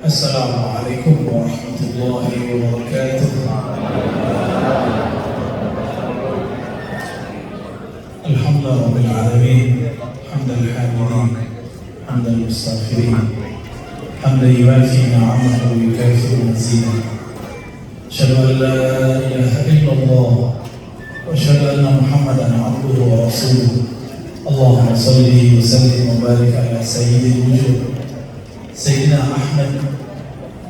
Assalamualaikum warahmatullahi wabarakatuh. Alhamdulillahirabbil alamin, hamdal hamidin, hamdal mustaghfirin, hamdan yuwafi ni'amahu wa yukafi'u mazidah. Asyhadu an la ilaha illallah wa asyhadu anna Muhammadan abduhu wa rasuluh. Allahumma shalli wa sallim wa barik ala sayyidil wujud Sayyidina Ahmad,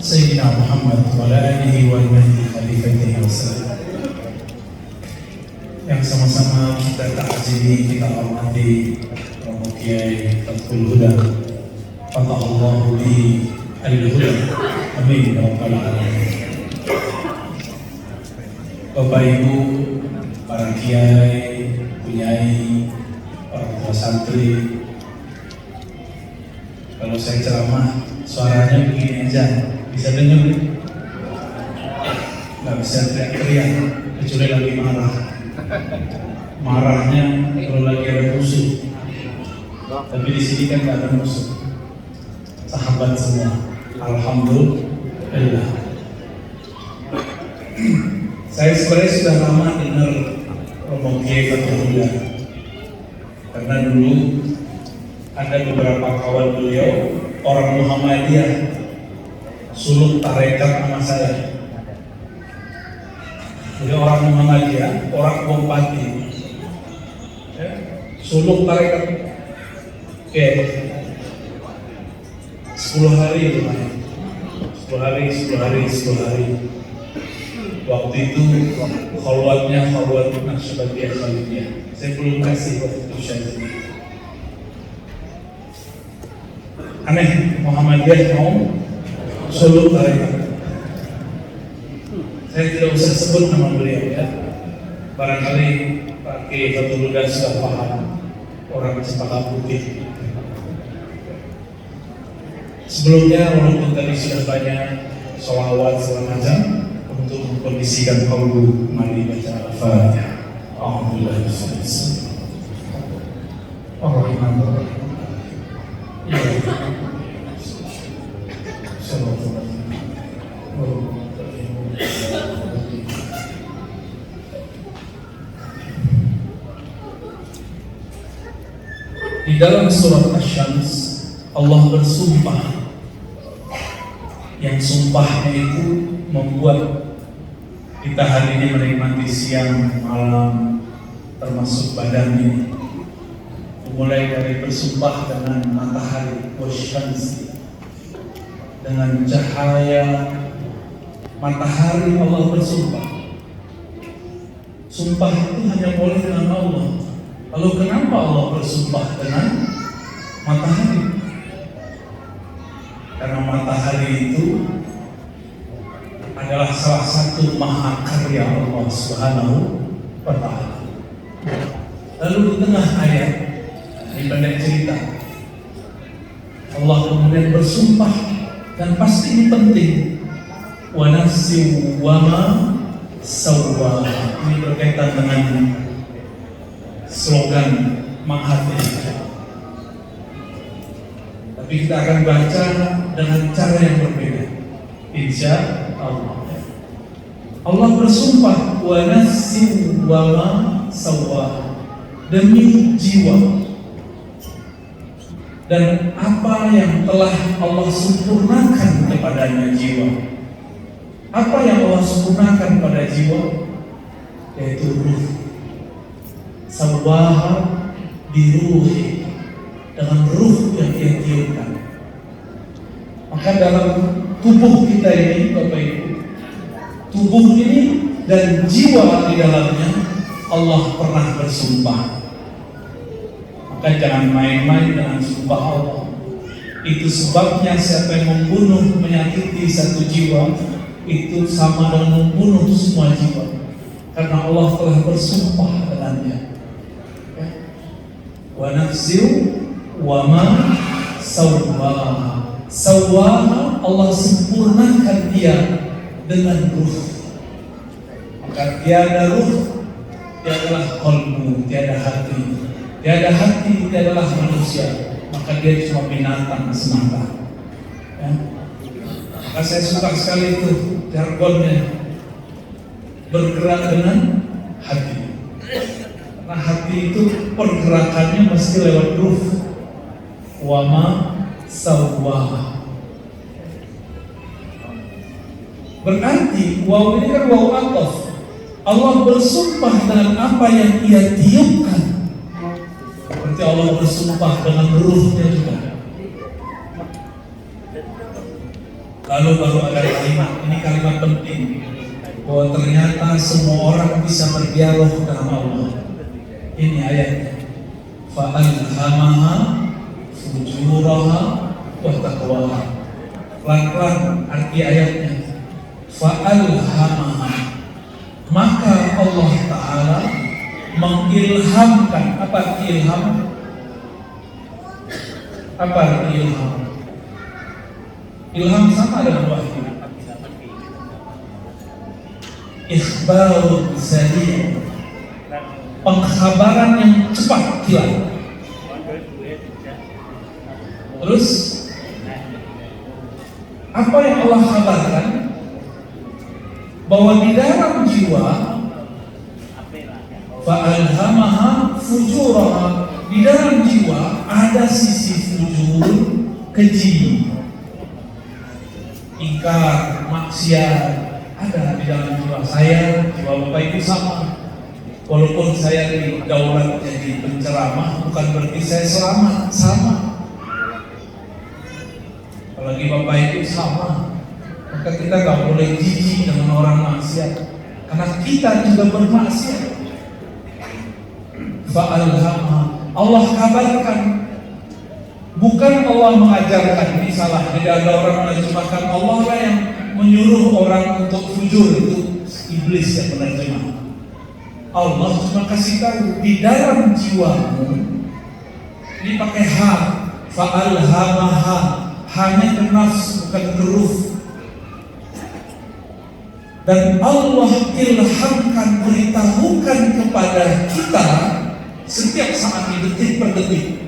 Sayyidina Muhammad wa ala alihi wa alihi khalifatihi wa sallam. Yang sama-sama kita ta'zimi, kita hormati Romo Kiai Fathul Huda, Fathallahu bi al-huda. Amin ya rabbal alamin. Bapak Ibu, para kiai, bunyai, para tua santri, kalau saya ceramah suaranya begini aja, bisa dengar? Nggak bisa teriak-teriak, kecuali lagi marah. Marahnya kalau lagi ada musuh. Tapi di sini kan nggak ada musuh. Sahabat semua. Alhamdulillah. Saya sebenarnya sudah lama dengar Romo Kiai Fathul Huda, karena dulu ada beberapa kawan beliau orang Muhammadiyah suluk tarekat sama saya. Jadi orang Muhammadiyah, orang Bompati, ya, suluk tarekat. Oke, 10 hari itu kan, 10 hari. Waktu itu khalwatnya khalwat Naqsyabandiyah Khalidiyah. Saya belum kasih waktu itu syahid. Aneh, Muhammadiyah mau suluk tarekat. Saya tidak usah sebut nama beliau ya. Barangkali Pak Kiai Fathul Huda sudah paham, orang Cempaka Putih. Sebelumnya walaupun tadi sudah banyak sholawat segala macam, untuk mengkondisikan qalbu, mari baca Al-Fatihah. Alhamdulillah Ar-Rahmanir-Rahim. Di dalam surat Asy-Syams Allah bersumpah, yang sumpahnya itu membuat kita hari ini menikmati siang, malam, termasuk badan ini. Mulai dari bersumpah dengan matahari, wasyamsi, dengan cahaya matahari Allah bersumpah. Sumpah itu hanya boleh dengan Allah. Lalu kenapa Allah bersumpah dengan matahari? Karena matahari itu adalah salah satu mahakarya Allah Subhanahu wa Ta'ala. Lalu di tengah ayat, di pendek cerita, Allah kemudian bersumpah, dan pasti ini penting. Wa nafsin wa ma sawwaha. Ini berkaitan dengan slogan Mahathir. Tapi kita akan baca dengan cara yang berbeda, insya Allah. Allah bersumpah, wa nafsin wa ma sawwaha, demi jiwa dan apa yang telah Allah sempurnakan kepadanya jiwa. Apa yang Allah sempurnakan pada jiwa? Yaitu ruh. Sawwaha biruhi, dengan ruh yang dia tiupkan. Maka dalam tubuh kita ini, Bapak Ibu, tubuh ini dan jiwa di dalamnya Allah pernah bersumpah. Maka jangan main-main dengan sumpah Allah. Itu sebabnya siapa yang membunuh, menyakiti satu jiwa, itu sama dengan membunuh semua jiwa. Karena Allah telah bersumpah dengannya. wa nafsin wa ma sawwaha. Sawwaha, Allah sempurnakan dia dengan ruh. Maka tiada ruh, tiadalah qalbu, tiada hati. Tiada hati, tiadalah manusia. Maka dia cuma binatang semata. Ya. Maka saya suka sekali itu jargonnya, bergerak dengan hati. Karena hati itu pergerakannya mesti lewat ruh. Wa ma sawwaha. Berarti waw ini kan waw ataf. Allah bersumpah dengan apa yang Ia tiupkan. Berarti Allah bersumpah dengan ruhnya juga. Lalu baru ada kalimat, ini kalimat penting, bahwa ternyata semua orang bisa berdialog dengan Allah. Ini ayatnya. Fa'alhamaha fujuraha wa taqwaha. Pelan-pelan arti ayatnya. Fa'alhamaha, maka Allah Ta'ala mengilhamkan. Apa ilham? Apa ilham? Ilham sama dengan wahyu. Ikhbarun sari', pengkhabaran yang cepat kilat. Terus apa yang Allah kabarkan? Bahwa di dalam jiwa, fa'alhamaha fujuraha, di dalam jiwa ada sisi fujur, keji, ingkar, maksiat, ada di dalam jiwa saya. Jiwa Bapak Ibu sama. Walaupun saya didaulat jadi penceramah, bukan berarti saya selamat, sama. Apalagi Bapak Ibu sama. Maka kita gak boleh jijik dengan orang maksiat, karena kita juga bermaksiat. Fa'alhamaha, Allah kabarkan. Bukan Allah mengajarkan, ini salah. Jadi ada orang menerjemahkan Allah lah yang menyuruh orang untuk fujur, itu iblis yang menerjemah. Allah cuma kasih tahu di dalam jiwamu. Ini pakai ha, fa'alhamaha, hanya ke nafsu, bukan ke ruh. Dan Allah ilhamkan, beritahukan kepada kita setiap saat ini, detik per detik,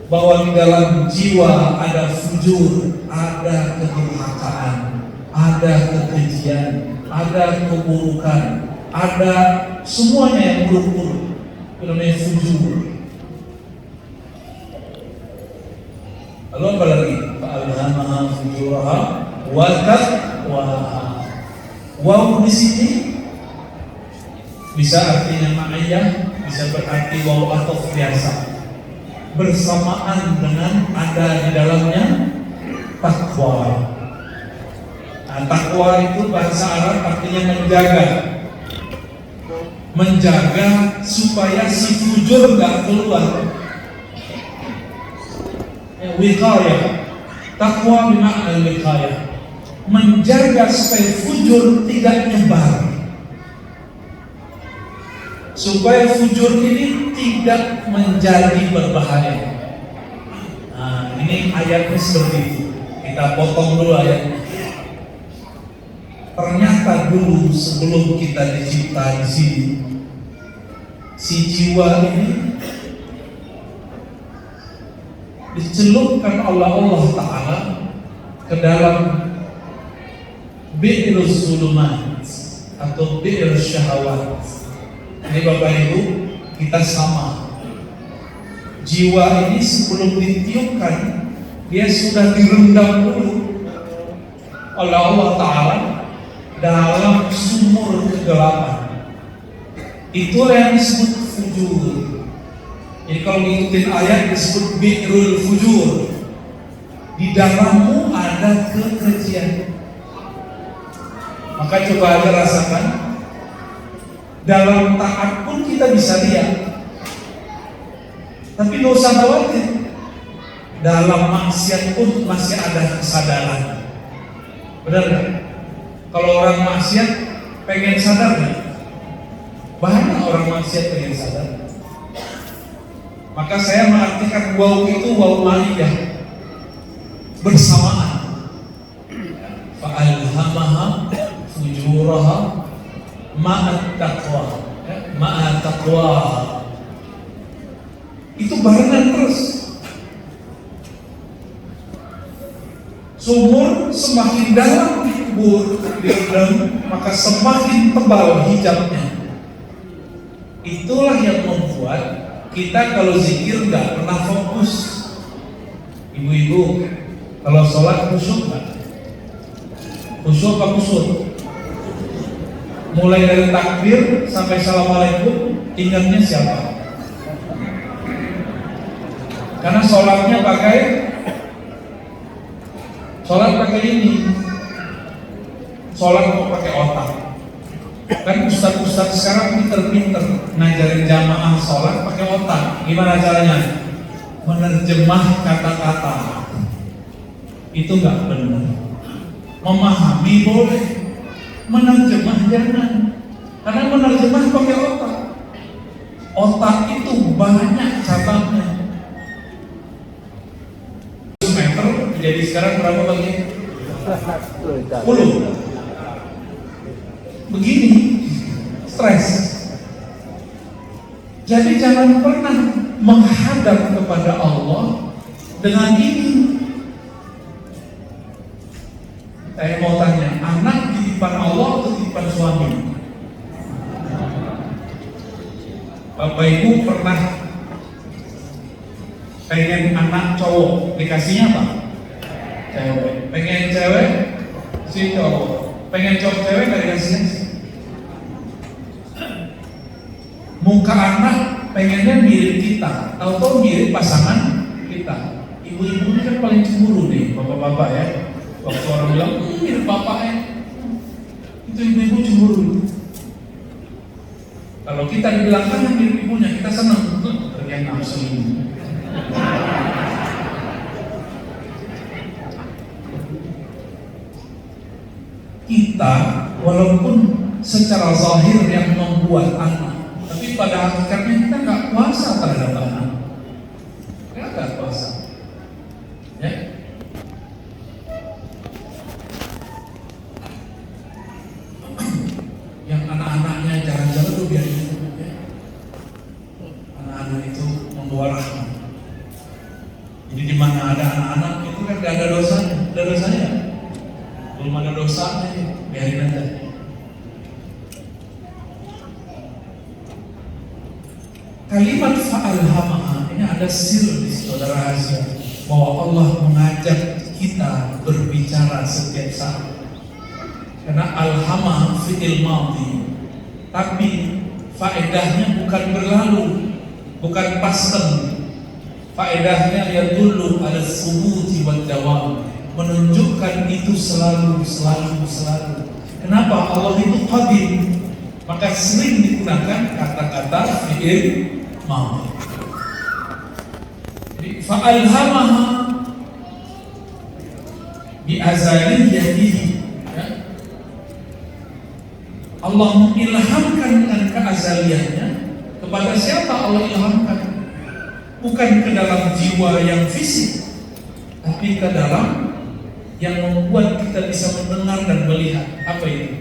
bahwa di dalam jiwa ada fujur, ada kedurhakaan, ada kekejian, ada keburukan, ada semuanya yang buruk-buruk. Itu namanya fujur. Lalu apa lagi? Fa'alhamaha fujuraha wa taqwaha. Waw di sini bisa artinya ma'iyah, bisa berarti waw ataf biasa, bersamaan dengan ada di dalamnya takwa. Nah, takwa itu bahasa Arab artinya menjaga supaya si fujur nggak keluar. Wiqayah, takwa bermakna wiqayah, menjaga supaya fujur tidak nyebar, supaya fujur ini tidak menjadi berbahaya. Nah, ini ayatnya seperti itu. Kita potong dulu ayatnya. Ternyata dulu sebelum kita dicipta di sini, si jiwa ini dicelupkan oleh Allah Ta'ala ke dalam bi'rus zulumat atau bi'rus syahwat. Ini Bapak Ibu, kita sama. Jiwa ini sebelum ditiupkan, dia sudah direndam dulu oleh Allah Ta'ala dalam sumur kegelapan. Itulah yang disebut fujur. Jadi kalau ngikutin ayat disebut bi'rul fujur. Di dalammu ada kekejian. Maka coba aja rasakan. Dalam taat pun kita bisa lihat. Tapi gak usah khawatir. Dalam maksiat pun masih ada kesadaran. Benar gak? Kalau orang maksiat pengen sadar gak? Banyak orang maksiat pengen sadar. Maka saya mengartikan waw itu waw maliyah, bersamaan. Fa'alhamaha fujuraha ma'at taqwa, ma'at taqwa. Itu barengan terus. Sumur semakin dalam dikubur direndam, maka semakin tebal hijabnya. Itulah yang membuat kita kalau zikir nggak pernah fokus. Ibu-ibu, kalau sholat khusyuk nggak? Khusyuk apa kusut? Mulai dari takbir sampai assalamualaikum, ingatnya siapa? Karena sholatnya sholat pakai ini, sholat kok pakai otak. Kan ustaz-ustaz sekarang pinter-pinter ngajarin jamaah sholat pakai otak. Gimana caranya? Menerjemah kata-kata. Itu nggak benar. Memahami boleh, menerjemah jangan. Karena menerjemah pakai otak. Otak itu banyak cabangnya. Meter jadi sekarang berapa bagi? 10. Begini, stres. Jadi jangan pernah menghadap kepada Allah dengan ini. Saya mau tanya, anak titipan Allah atau titipan suami? Bapak Ibu pernah pengen anak cowok, dikasihnya apa? Cewek. Pengen cewek, si cowok. Pengen cowok cewek, gak dikasihnya sih. Muka anak pengennya mirip kita, atau mirip pasangan kita. Ibu-ibu ini kan paling cemburu nih, bapak-bapak ya. Waktu orang bilang, mirip bapaknya, itu ibu-ibu cemburu. Kalau kita dibilang kan mirip ibunya, kita senang. Ternyata nafsu ini. Kita walaupun secara zahir yang membuat anak, tapi pada hakikatnya kita nggak kuasa terhadap anak. Nggak kuasa. Ya. Yang anak-anaknya jalan-jalan tuh biar itu. Ya. Anak-anak itu membawa rahmat. Jadi di mana ada anak-anak itu kan nggak ada dosanya, ada dosanya. Belum ada dosanya, biarin aja. Kalimat fa'alhamaha ini ada sir di situ, ada rahasia bahwa Allah mengajak kita berbicara setiap saat. Karena alhamah fi'il madhi, tapi faedahnya bukan berlalu, bukan pasten. Faedahnya yadullu ala subuti wad dawam, menunjukkan itu selalu. Kenapa? Allah itu qadim, maka sering digunakan kata-kata fi'il madhi. Jadi fa'alhamaha bi azaliyatihi, ya. Allah mengilhamkan dengan keazaliannya. Kepada siapa Allah ilhamkan? Bukan ke dalam jiwa yang fisik, tapi ke dalam yang membuat kita bisa mendengar dan melihat. Apa itu?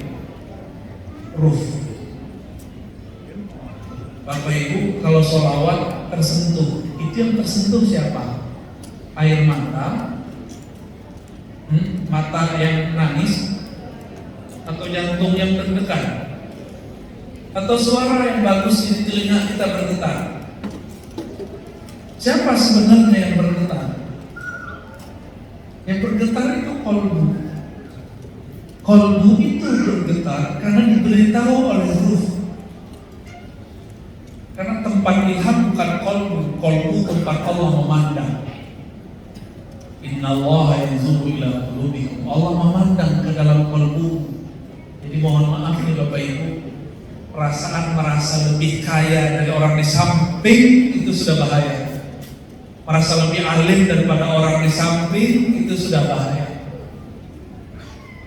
Ruh. Bapak Ibu, kalau sholawat tersentuh, itu yang tersentuh siapa? Air mata, mata yang nangis, atau jantung yang terdekat, atau suara yang bagus di telinga kita bergetar. Siapa sebenarnya yang bergetar? Yang bergetar itu kolbu. Kolbu itu bergetar karena diberitahu oleh ruh. Karena tempat ilham bukan kolbu, kolbu tempat Allah memandang. Innallaha yanzuru ila qulubikum. Allah memandang ke dalam kolbu. Jadi mohon maaf nih Bapak Ibu, perasaan merasa lebih kaya dari orang di samping itu sudah bahaya. Merasa lebih alim daripada orang di samping itu sudah bahaya.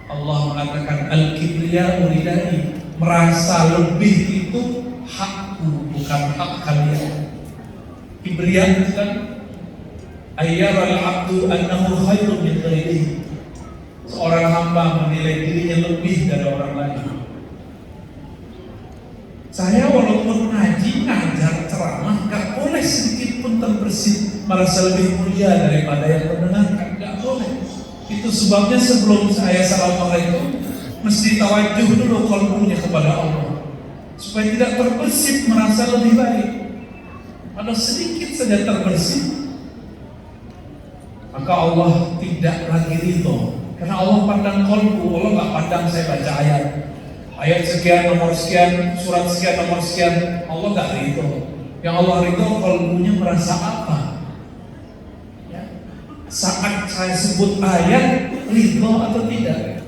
Allah mengatakan al-kibriya uridai, merasa lebih itu hakku bukan hak kalian. Kibriya itu kan ayyara al-abdu annahu khairun min ghairihi. Seorang hamba menilai dirinya lebih dari orang lain. Saya walaupun ngaji, ngajar, ceramah, gak boleh sedikit pun terbersit merasa lebih mulia daripada yang mendengarkan. Gak boleh. Itu sebabnya sebelum saya assalamualaikum mesti tawajuh dulu qalbunya kepada Allah, supaya tidak terbersit merasa lebih baik. Kalau sedikit saja terbersit, maka Allah tidak lagi ridho. Karena Allah pandang qalbu, Allah gak pandang saya baca ayat sekian, nomor sekian, surat sekian, nomor sekian. Allah gak ridho. Yang Allah ridho qalbunya merasa apa ya? Saat saya sebut ayat, ridho atau tidak.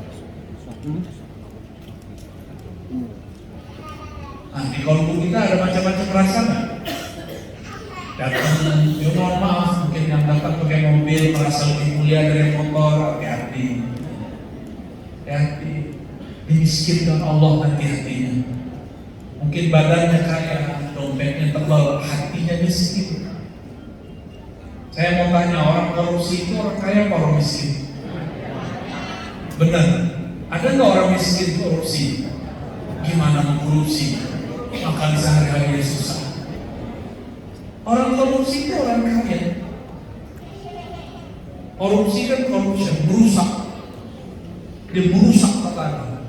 Nah, di qalbu kita ada macam-macam perasaan. Datang, ya mohon maaf, mungkin yang datang pakai mobil merasa lebih mulia dari motor, hati-hati. Hati-hati, dimiskinkan Allah hati-hatinya. Mungkin badannya kaya, dompetnya tebal, hatinya miskin. Saya mau tanya, orang korupsi itu orang kaya apa orang miskin? Benar, ada nggak orang miskin korupsi? Gimana mengkorupsi? Makan sehari-hari susah. Orang korupsi itu orang kaya. Korupsi kan corruption, merusak. Dia merusak tatanan.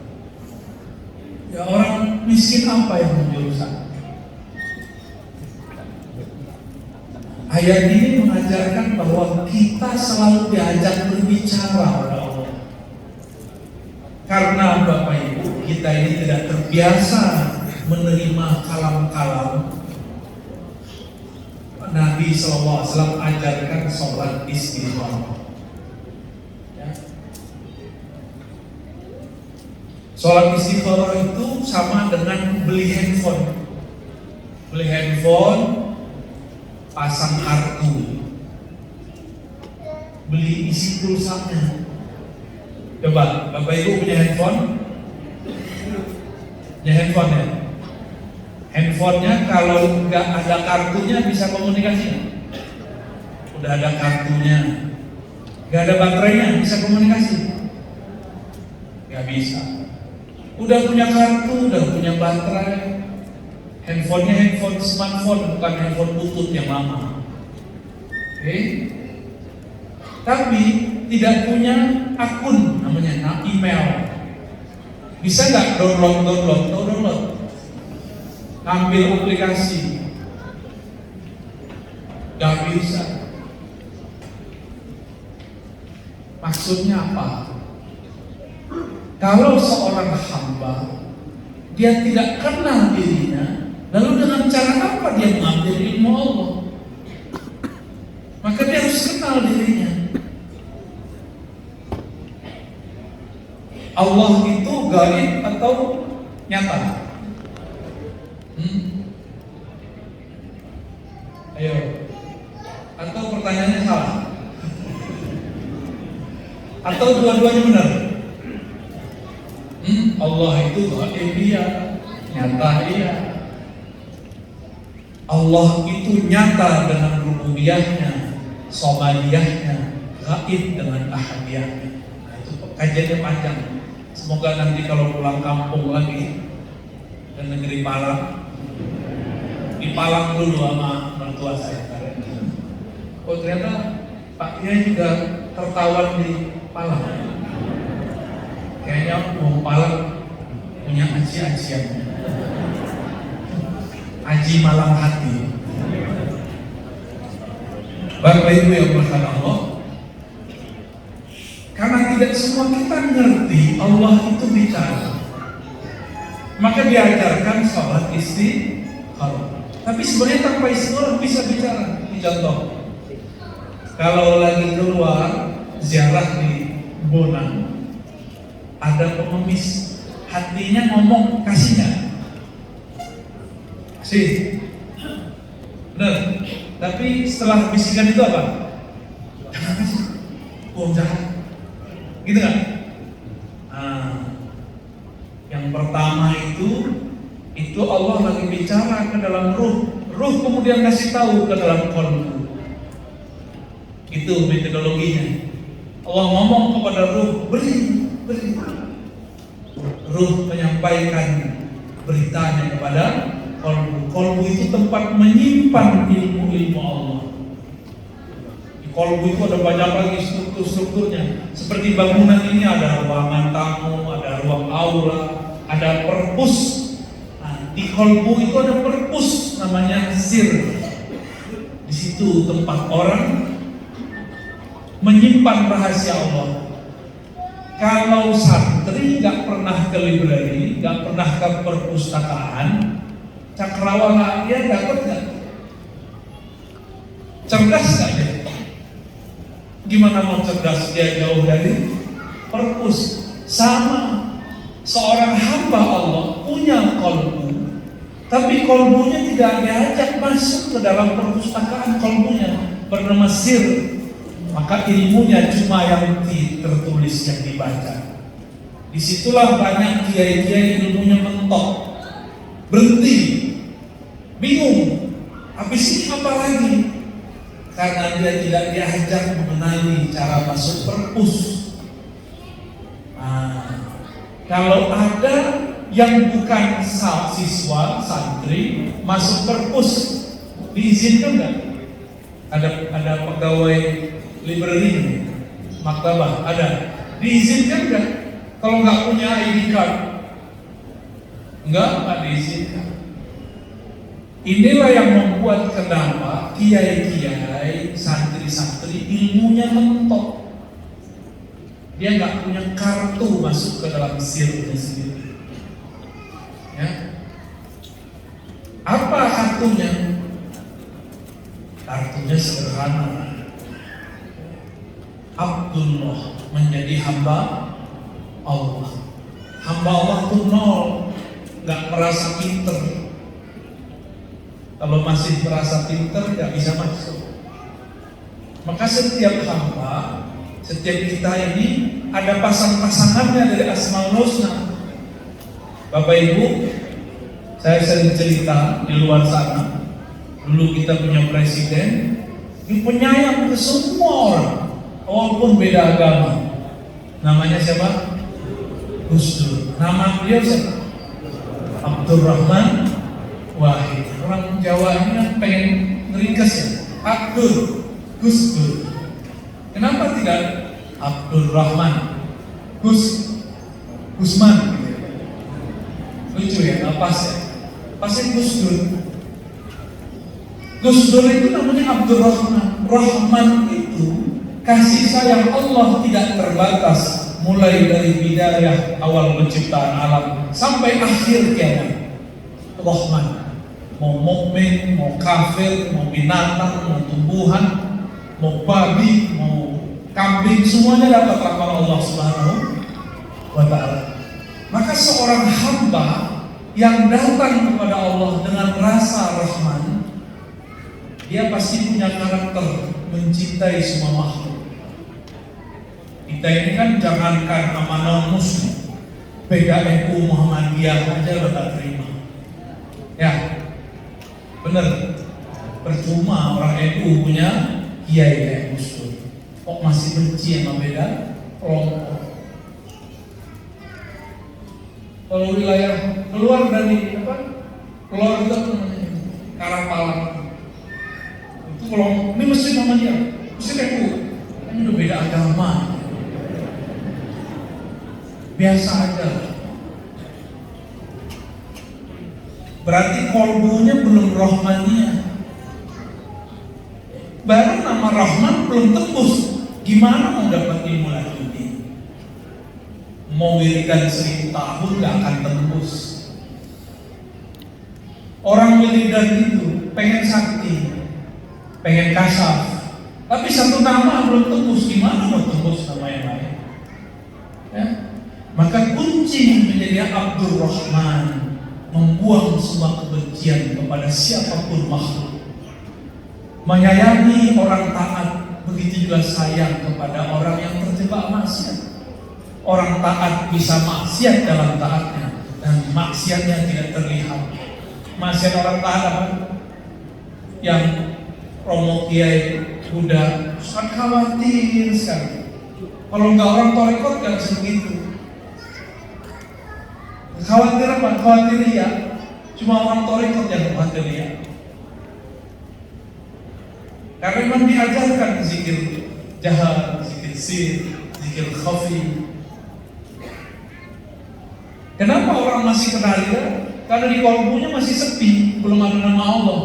Ya orang miskin apa yang merusak? Ayat ini mengajarkan bahwa kita selalu diajak berbicara oleh Allah. Karena Bapak Ibu, kita ini tidak terbiasa menerima kalam-kalam. Nabi SAW ajarkan sholat istighfar. Ya. Sholat istighfar itu sama dengan beli handphone. Beli handphone, pasang kartu, beli isi pulsanya. Coba, Bapak Ibu punya handphone? Punya handphone ya? Handphonenya kalau nggak ada kartunya bisa komunikasi? Udah ada kartunya, nggak ada baterainya bisa komunikasi? Nggak bisa. Udah punya kartu, udah punya baterai, handphonenya handphone smartphone, bukan handphone butut yang lama. Oke? Tapi tidak punya akun, namanya email. Bisa nggak download? Ambil aplikasi, gak bisa. Maksudnya apa? Kalau seorang hamba dia tidak kenal dirinya, lalu dengan cara apa dia mengambil ilmu Allah? Maka dia harus kenal dirinya. Allah itu gaib atau nyata? Ayo, atau pertanyaannya salah? Atau dua-duanya benar? Allah itu gaib iya, nyata iya. Allah itu nyata dengan rububiyahnya, somaliyahnya, gaib dengan ahadiyahnya. Nah, itu kajiannya panjang. Semoga nanti kalau pulang kampung lagi ke negeri Palang, di Palang dulu sama mertua saya. Oh ternyata Pak Kiai juga tertawan di Palang. Kayaknya mau Palang punya aji-ajian, aji malam hati. Bapak Ibu yang berkata Allah, karena tidak semua kita ngerti Allah itu bicara, maka diajarkan sholat istighfar. Tapi sebenarnya tanpa istighfar bisa bicara. Ini contoh, kalau lagi keluar ziarah di Bonang, ada pengemis, hatinya ngomong kasih nggak? Kasih, benar. Tapi setelah bisikan itu apa? Jangan kasih, jahat, gitu kan? Yang pertama itu Allah lagi bicara ke dalam ruh Ruh kemudian kasih tahu ke dalam qalbu. Itu metodologinya. Allah ngomong kepada ruh, beri. Ruh menyampaikan beritanya kepada qalbu. Qalbu itu tempat menyimpan ilmu-ilmu Allah. Di qalbu itu ada banyak lagi struktur-strukturnya. Seperti bangunan ini ada ruangan tamu, ada ruang aula, ada perpus. Nah, di qalbu itu ada perpus namanya sir. Di situ tempat orang menyimpan rahasia Allah. Kalau santri nggak pernah ke library, nggak pernah ke perpustakaan, cakrawala dia dapat nggak? Cerdas nggak dia? Gimana mau cerdas dia jauh dari perpus? Sama, seorang hamba Allah punya qalbu, tapi qalbunya tidak diajak masuk ke dalam perpustakaan qalbunya bernama sir. Maka ilmunya cuma yang tertulis, yang dibaca. Disitulah banyak kiai-kiai ilmunya mentok, berhenti, bingung. Habis ini apa lagi? Karena dia tidak diajak mengenali cara masuk perpus. Kalau ada yang bukan siswa, santri, masuk perpus, diizinkan nggak? Ada pegawai library, maktabah, ada. Diizinkan nggak? Kalau nggak punya ID card, nggak diizinkan. Inilah yang membuat kenapa kiai-kiai, santri-santri ilmunya mentok. Dia nggak punya kartu masuk ke dalam sirnya sendiri. Ya. Apa kartunya? Kartunya sederhana. Abdullah, menjadi hamba Allah. Hamba Allah itu nol, nggak merasa pinter. Kalau masih merasa pinter, nggak bisa masuk. Maka setiap hamba, setiap kita ini ada pasang-pasangannya dari Asmaul Husna. Bapak Ibu, saya sering cerita di luar sana. Dulu kita punya presiden, dia penyayang ke semua orang, walaupun beda agama. Namanya siapa? Gus Dur. Nama beliau siapa? Abdurrahman Wahid. Orang Jawa ini pengen ngeringkas ya, Abdur, Gus Dur. Kenapa tidak Abdurrahman, Gusman? Lucu ya, nggak pas ya? Pasnya Gus Dur. Gus Dur itu namanya Abdurrahman. Rahman itu kasih sayang Allah tidak terbatas, mulai dari bidayah awal penciptaan alam sampai akhir kiamat. Rahman. Mau mukmin, mau kafir, mau binatang, mau tumbuhan, mau babi, mau kambing, semuanya dapat rahmat Allah Subhanahu wa ta'ala. Maka seorang hamba yang datang kepada Allah dengan rasa rahman, dia pasti punya karakter mencintai semua makhluk. Kita ini kan jangankan sama non-muslim, PKNU Muhammadiyah aja udah terima. Ya, bener. Percuma orang NU punya kiai kayak Gus Dur, kok masih benci sama beda kelompok. Kalau wilayah keluar dari keluar itu namanya Karapalang, itu kelompok ini mesti nama dia, mesti NU, ini udah beda agama, biasa aja. Berarti kolbunya belum rohmania. Baru nama Rahman belum tembus. Gimana mau dapat ilmu lagi ini? Mau wiridan 1000 tahun gak akan tembus. Orang wiridan itu pengen sakti, pengen kasaf, tapi satu nama belum tembus. Gimana mau tembus nama yang lain? Ya? Maka kunci menjadi Abdurrahman, membuang semua kebencian kepada siapapun makhluk, menyayangi orang taat, begitu juga sayang kepada orang yang terjebak maksiat. Orang taat bisa maksiat dalam taatnya dan maksiatnya tidak terlihat. Maksiat orang taat apa? yang Romo Kiai Buddha sangat khawatir sekali. Kalau nggak orang torekot nggak segitu. Khawatir apa? Khawatir ya. Cuma orang torekot yang khawatir ya. Karena memang diajarkan zikir jahat, zikir sir, zikir khafi. Kenapa orang masih kenal dia? Karena di kolbunya masih sepi, belum ada nama Allah.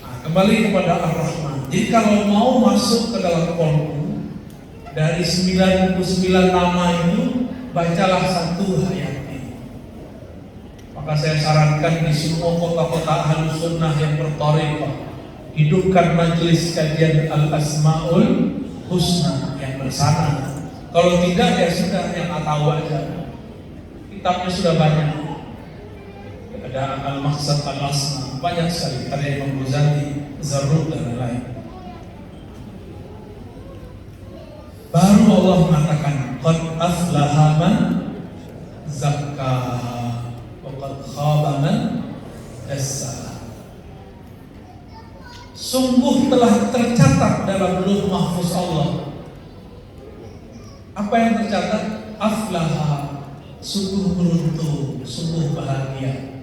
Nah, kembali kepada Ar-Rahman. Jadi kalau mau masuk ke dalam kolbu, dari 99 nama itu, bacalah satu ayat ini. Maka saya sarankan di semua kota-kota Ahlus Sunnah yang berthariqah, hidupkan majelis kajian Al-Asmaul Husna yang bersama. Kalau tidak ya sudah, yang tahu aja. Kitabnya sudah banyak. Ada Al-Maqsad Al-Asma, banyak sekali. Ada Imam Ghazali, Zarruq dan lain-lain. Baru Allah mengatakan, qad aflaha man zakkaha wa qad khaba man dassaha. Sungguh telah tercatat dalam Lauh Mahfuz Allah. Apa yang tercatat? Aflaha, sungguh beruntung, sungguh bahagia.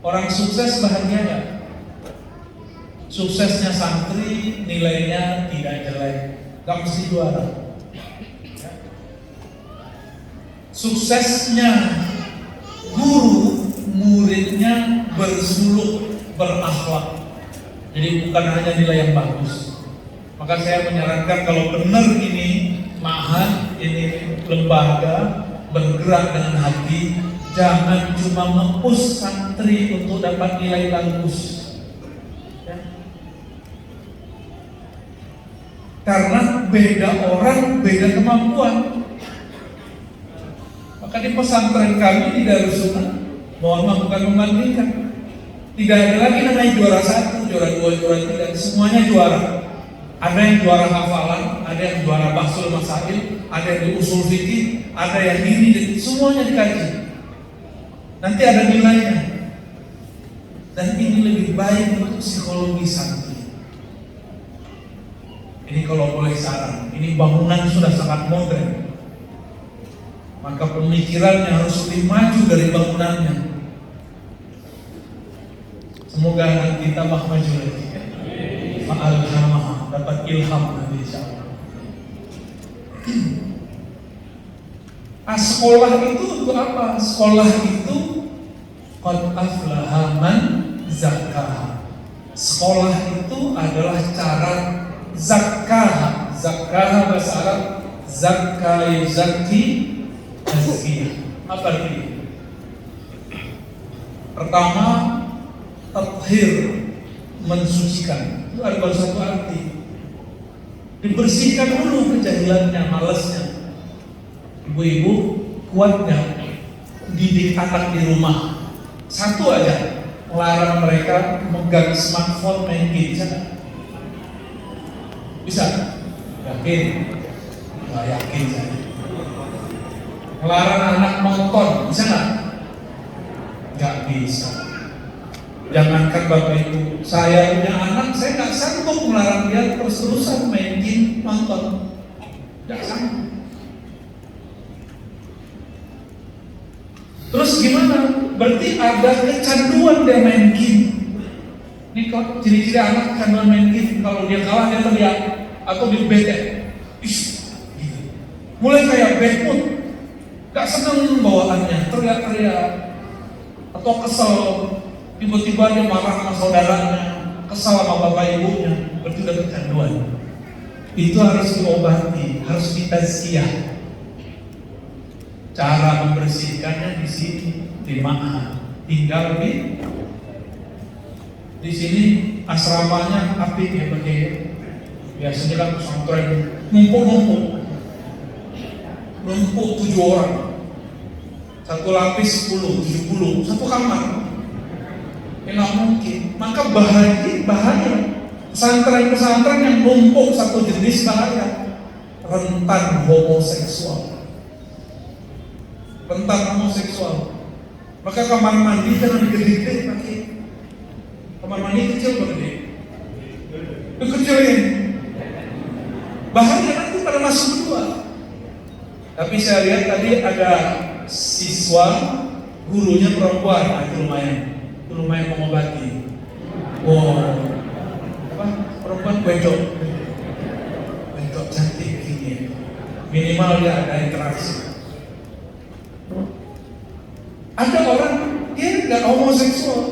Orang sukses bahagia gak? Suksesnya santri nilainya tidak jelek, gak mesti juara. Suksesnya guru, muridnya bersuluk, berakhlak. Jadi bukan hanya nilai yang bagus. Maka saya menyarankan kalau benar ini ma'had, ini lembaga bergerak dengan hati, jangan cuma nge-push santri untuk dapat nilai bagus ya. Karena beda orang, beda kemampuan. Maka di pesantren kami di Darus Sunnah, mohon maaf bukan membandingkan, tidak ada lagi namanya juara 1, juara 2, juara 3, semuanya juara. Ada yang juara hafalan, ada yang juara bahsul masail, ada yang di usul fikih, ada yang ini, semuanya dikaji. Nanti ada nilainya. Dan ini lebih baik untuk psikologi santri. Ini kalau boleh saran, ini bangunan sudah sangat modern. Maka pemikirannya harus lebih maju dari bangunannya. Semoga anak kita maju lagi. Fa'alhamah, dapat ilham nanti insyaallah. Sekolah itu untuk apa? Sekolah itu qad aflaha man zakkaha. Sekolah itu adalah cara zakkaha. Zakkaha bahasa Arab zakka yuzakki tazkiyah. Apa artinya? Pertama, tathhir, mensucikan. Itu ada satu arti. Dibersihkan dulu kejahilannya, malasnya. Ibu-ibu kuatnya didik anak di rumah. Satu aja, melarang mereka megang smartphone, main game, bisa nggak? Bisa? Yakin? Nggak yakin saya. Melarang anak nonton, bisa nggak? Nggak bisa. Jangankan Bapak Ibu, saya punya anak, saya nggak sanggup melarang dia terus-terusan main game, nonton. Nggak sanggup. Terus gimana? Berarti ada kecanduan dia main game. Ini kok ciri-ciri anak kecanduan main game. Kalau dia kalah dia teriak atau dia bete. Mulai kayak bad mood, gak seneng bawaannya, teriak-teriak atau kesel. Tiba-tiba dia marah sama saudaranya, kesal sama bapak ibunya. Berarti udah kecanduan. Itu harus diobati, harus ditazkiyah. Cara membersihkannya di sini, di ma'had. Tinggal di sini asramanya apik ya pakai. Biasanya kan pesantren numpuk 7 orang, satu lapis 10, 70, satu kamar. Nggak mungkin. Maka bahaya. Pesantren-pesantren yang numpuk satu jenis bahaya. Rentan homoseksual. Maka kamar mandi jangan gede-gede pakai. kecilin. Bahaya nanti pada masuk berdua. Tapi saya lihat tadi ada siswa, gurunya perempuan, itu lumayan mengobati. Perempuan bencok cantik gini. Minimal dia ada interaksi. Ada orang dia nggak homoseksual,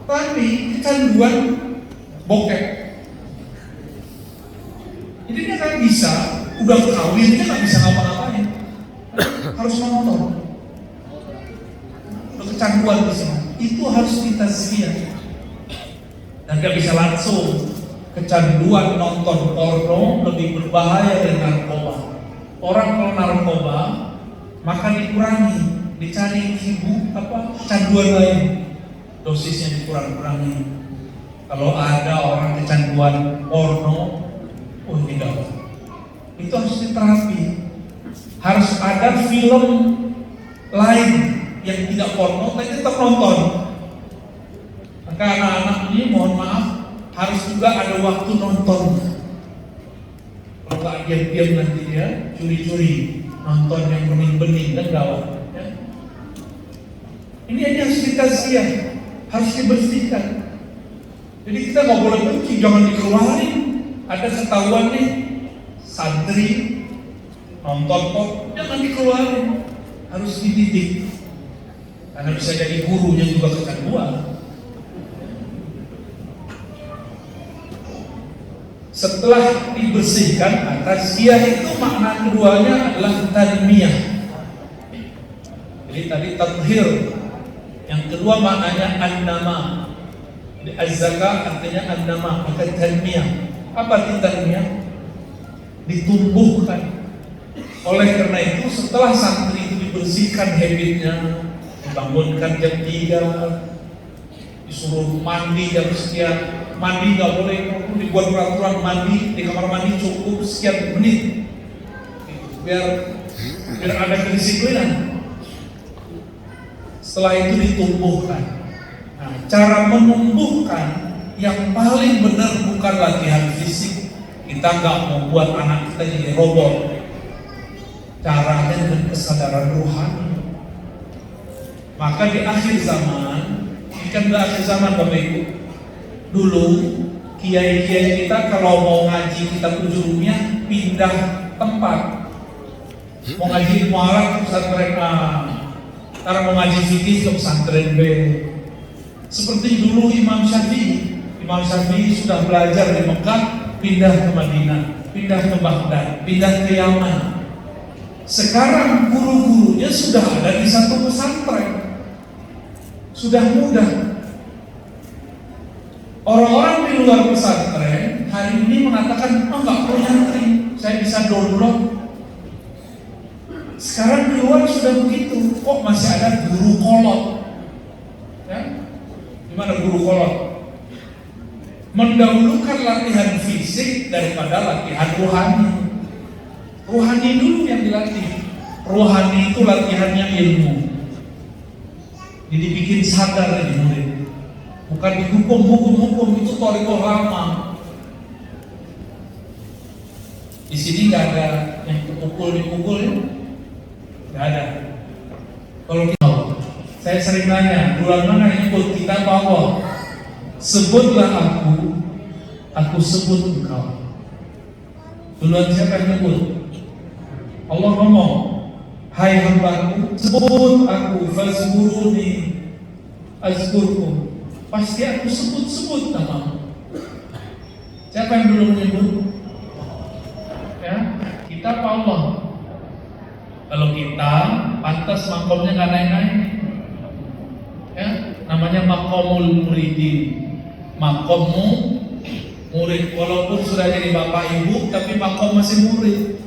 tapi kecanduan bokep. Jadi dia kan bisa, udah kawin dia nggak bisa ngapa-ngapain, harus menonton. Udah kecanduan di sana, itu harus ditazkiyah. Dan nggak bisa langsung. Kecanduan nonton porno lebih berbahaya dari narkoba. Orang kalau narkoba maka dikurangi, dicari canduan lain, dosisnya dikurang-kurangi. Kalau ada orang kecanduan porno, ini gawat. Itu harus diterapi. Harus ada film lain yang tidak porno, tapi tetap nonton. Maka anak-anak ini mohon maaf harus juga ada waktu nonton. Kalau nggak diam-diam nanti dia curi-curi nonton yang bening-bening dan gawat. Ya. Ini harus ditazkiyah, harus dibersihkan. Jadi kita nggak boleh benci, jangan dikeluarin. Ada ketahuan nih santri nonton kok, jangan dikeluarin, harus dididik. Karena bisa jadi gurunya juga kecanduan. Setelah dibersihkan, tazkiyah itu makna keduanya adalah tanmiyah. Jadi tadi tathhir, yang kedua maknanya an-nama. Az-zakah artinya an-nama, maka tanmiyah. Apa itu tanmiyah? Ditumbuhkan. Oleh karena itu setelah santri itu dibersihkan habitnya, dibangunkan jam 3, disuruh mandi jam sekian. Mandi nggak boleh, dibuat peraturan mandi di kamar mandi cukup sekian menit, biar ada kedisiplinan. Setelah itu ditumbuhkan. Nah, cara menumbuhkan yang paling benar bukan latihan fisik. Kita nggak mau buat anak kita jadi robot. Caranya dengan kesadaran rohani. Maka di akhir zaman, ikan di akhir zaman Bapak Ibu, dulu kiai-kiai kita kalau mau ngaji kitab ujungnya pindah tempat. Mau ngaji ilmu Arab ke pesantren A, sekarang mau ngaji fikih ke pesantren B. Seperti dulu Imam Syafi'i sudah belajar di Mekah, pindah ke Madinah, pindah ke Baghdad, pindah ke Yaman. Sekarang guru-gurunya sudah ada di satu pesantren, sudah mudah. Orang-orang di luar pesantren hari ini mengatakan, nggak perlu nyantri, saya bisa download. Sekarang di luar sudah begitu, kok masih ada guru kolot? Ya? Gimana guru kolot? Mendahulukan latihan fisik daripada latihan rohani. Rohani dulu yang dilatih. Rohani itu latihannya ilmu. Jadi bikin sadar dari murid. Bukan dihukum itu thariqah lama. Di sini nggak ada yang dipukul ya, nggak ada. Kalau kita, saya sering nanya, bulan mana nyebut kita Allah? Sebutlah aku sebut engkau. Duluan siapa yang nyebut? Allah ngomong, hai hambaku, sebut aku, fazkuruni azkurkum. Pasti aku sebut namamu. Siapa yang dulu menyebut? Ya, kita apa Allah? Kalau kita pantas makomnya nggak naik-naik. Ya, namanya makomul muridin. Makommu murid, walaupun sudah jadi bapak ibu, tapi makom masih murid.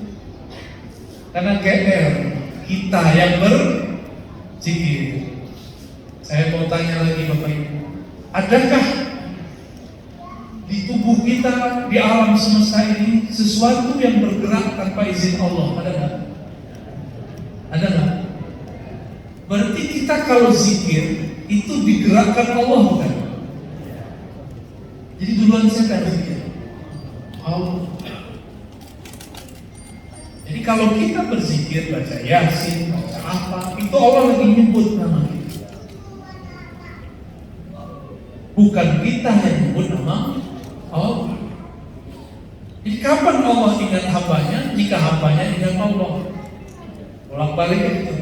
Karena GR kita yang berzikir. Saya mau tanya lagi bapak ibu. Adakah di tubuh kita, di alam semesta ini sesuatu yang bergerak tanpa izin Allah? Ada nggak? Ada nggak? Berarti kita kalau zikir itu digerakkan Allah bukan? Jadi duluan siapa yang zikir? Allah. Jadi kalau kita berzikir, baca Yasin, baca apa, itu Allah lagi nyebut nama kita. Bukan kita yang nyebut nama Allah. Jadi kapan Allah ingat hambanya? Jika hambanya ingat Allah. Bolak-balik itu.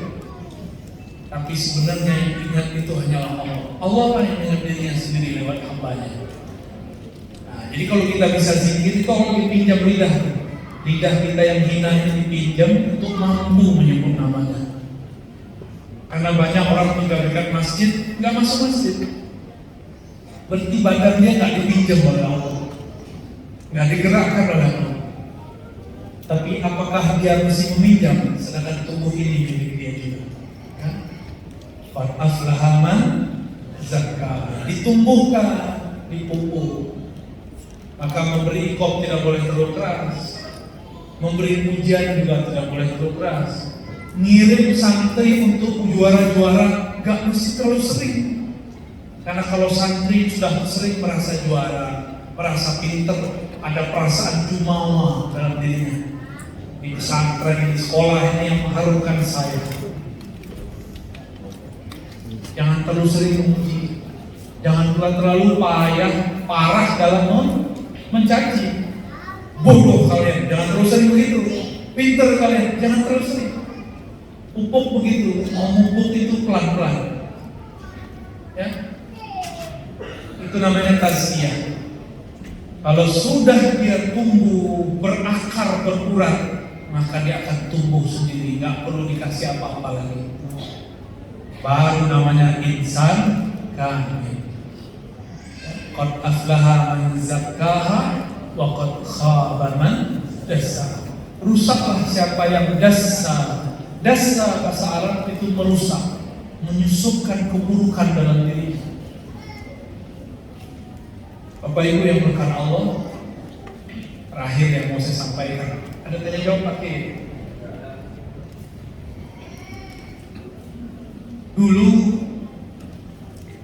Tapi sebenarnya yang ingat itu hanyalah Allah. Allah lah yang ingat dirinya sendiri lewat hambanya. Nah, jadi kalau kita bisa zikir itu Allah dipinjam lidah. Lidah kita yang hina ini dipinjam untuk mampu menyebut namanya. Karena banyak orang tinggal dekat masjid nggak masuk masjid. Berarti badannya nggak dipinjam oleh Allah, nggak digerakkan oleh Allah. Tapi apakah dia mesti meminjam? Sedangkan tubuh ini milik dia juga. Qad aflaha man zakkaha. Ditumbuhkan, dipupuk. Maka memberi iqab tidak boleh terlalu keras. Memberi pujian juga tidak boleh terlalu keras. Ngirim santri untuk juara-juara gak mesti terlalu sering. Karena kalau santri sudah sering merasa juara, merasa pinter, ada perasaan jumawa dalam dirinya. Di pesantren, di sekolah ini yang mengharumkan saya. Jangan terlalu sering memuji. Jangan pula terlalu parah dalam mencaci. Bodoh kalian, jangan terus sering begitu. Pinter kalian, jangan terus sering. Pupuk begitu, mau pupuk itu pelan-pelan. Ya, itu namanya tazkiyah. Kalau sudah dia tumbuh, berakar, berurat, maka dia akan tumbuh sendiri, nggak perlu dikasih apa-apa lagi. Baru namanya insan kamil. Qad aflaha man zakkaha wa qad khaba man dassaha. Rusaklah siapa yang dassa. Dassa bahasa Arab itu merusak, menyusupkan keburukan dalam diri. Bapak Ibu yang berkahan Allah, terakhir yang mau saya sampaikan, ada tanya jawab pakai. Dulu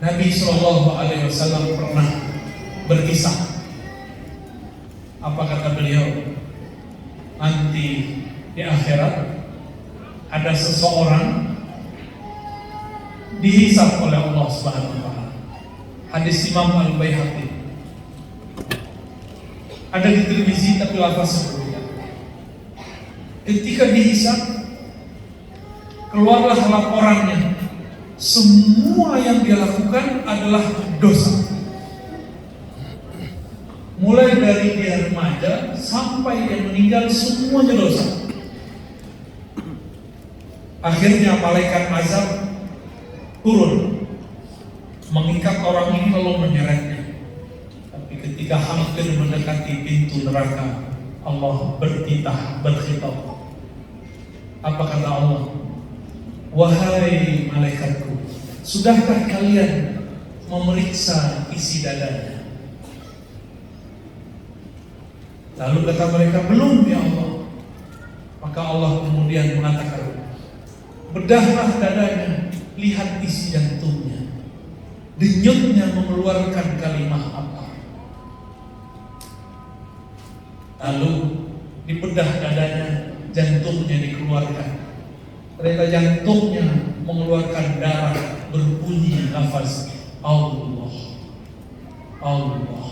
Nabi SAW pernah berkisah. Apa kata beliau? Nanti di akhirat ada seseorang dihisab oleh Allah Subhanahu wa taala. Hadis Imam Al-Baihaqi. Ada di Tirmizi tapi lafaz berbeda. Ketika dihisab, keluarlah laporannya. Semua yang dia lakukan adalah dosa. Mulai dari dia remaja sampai dia meninggal, semuanya dosa. Akhirnya malaikat azab turun, mengikat orang ini lalu menyeretnya. Tapi ketika hampir mendekati pintu neraka, Allah berkhitab. Apa kata Allah? Wahai malaikatku, sudahkah kalian memeriksa isi dadanya? Lalu kata mereka, belum ya Allah. Maka Allah kemudian mengatakan, bedahlah dadanya, lihat isi jantungnya. Denyutnya mengeluarkan kalimat apa? Lalu dibedah dadanya, jantungnya dikeluarkan. Ternyata jantungnya mengeluarkan darah, berbunyi nafas Allah, Allah,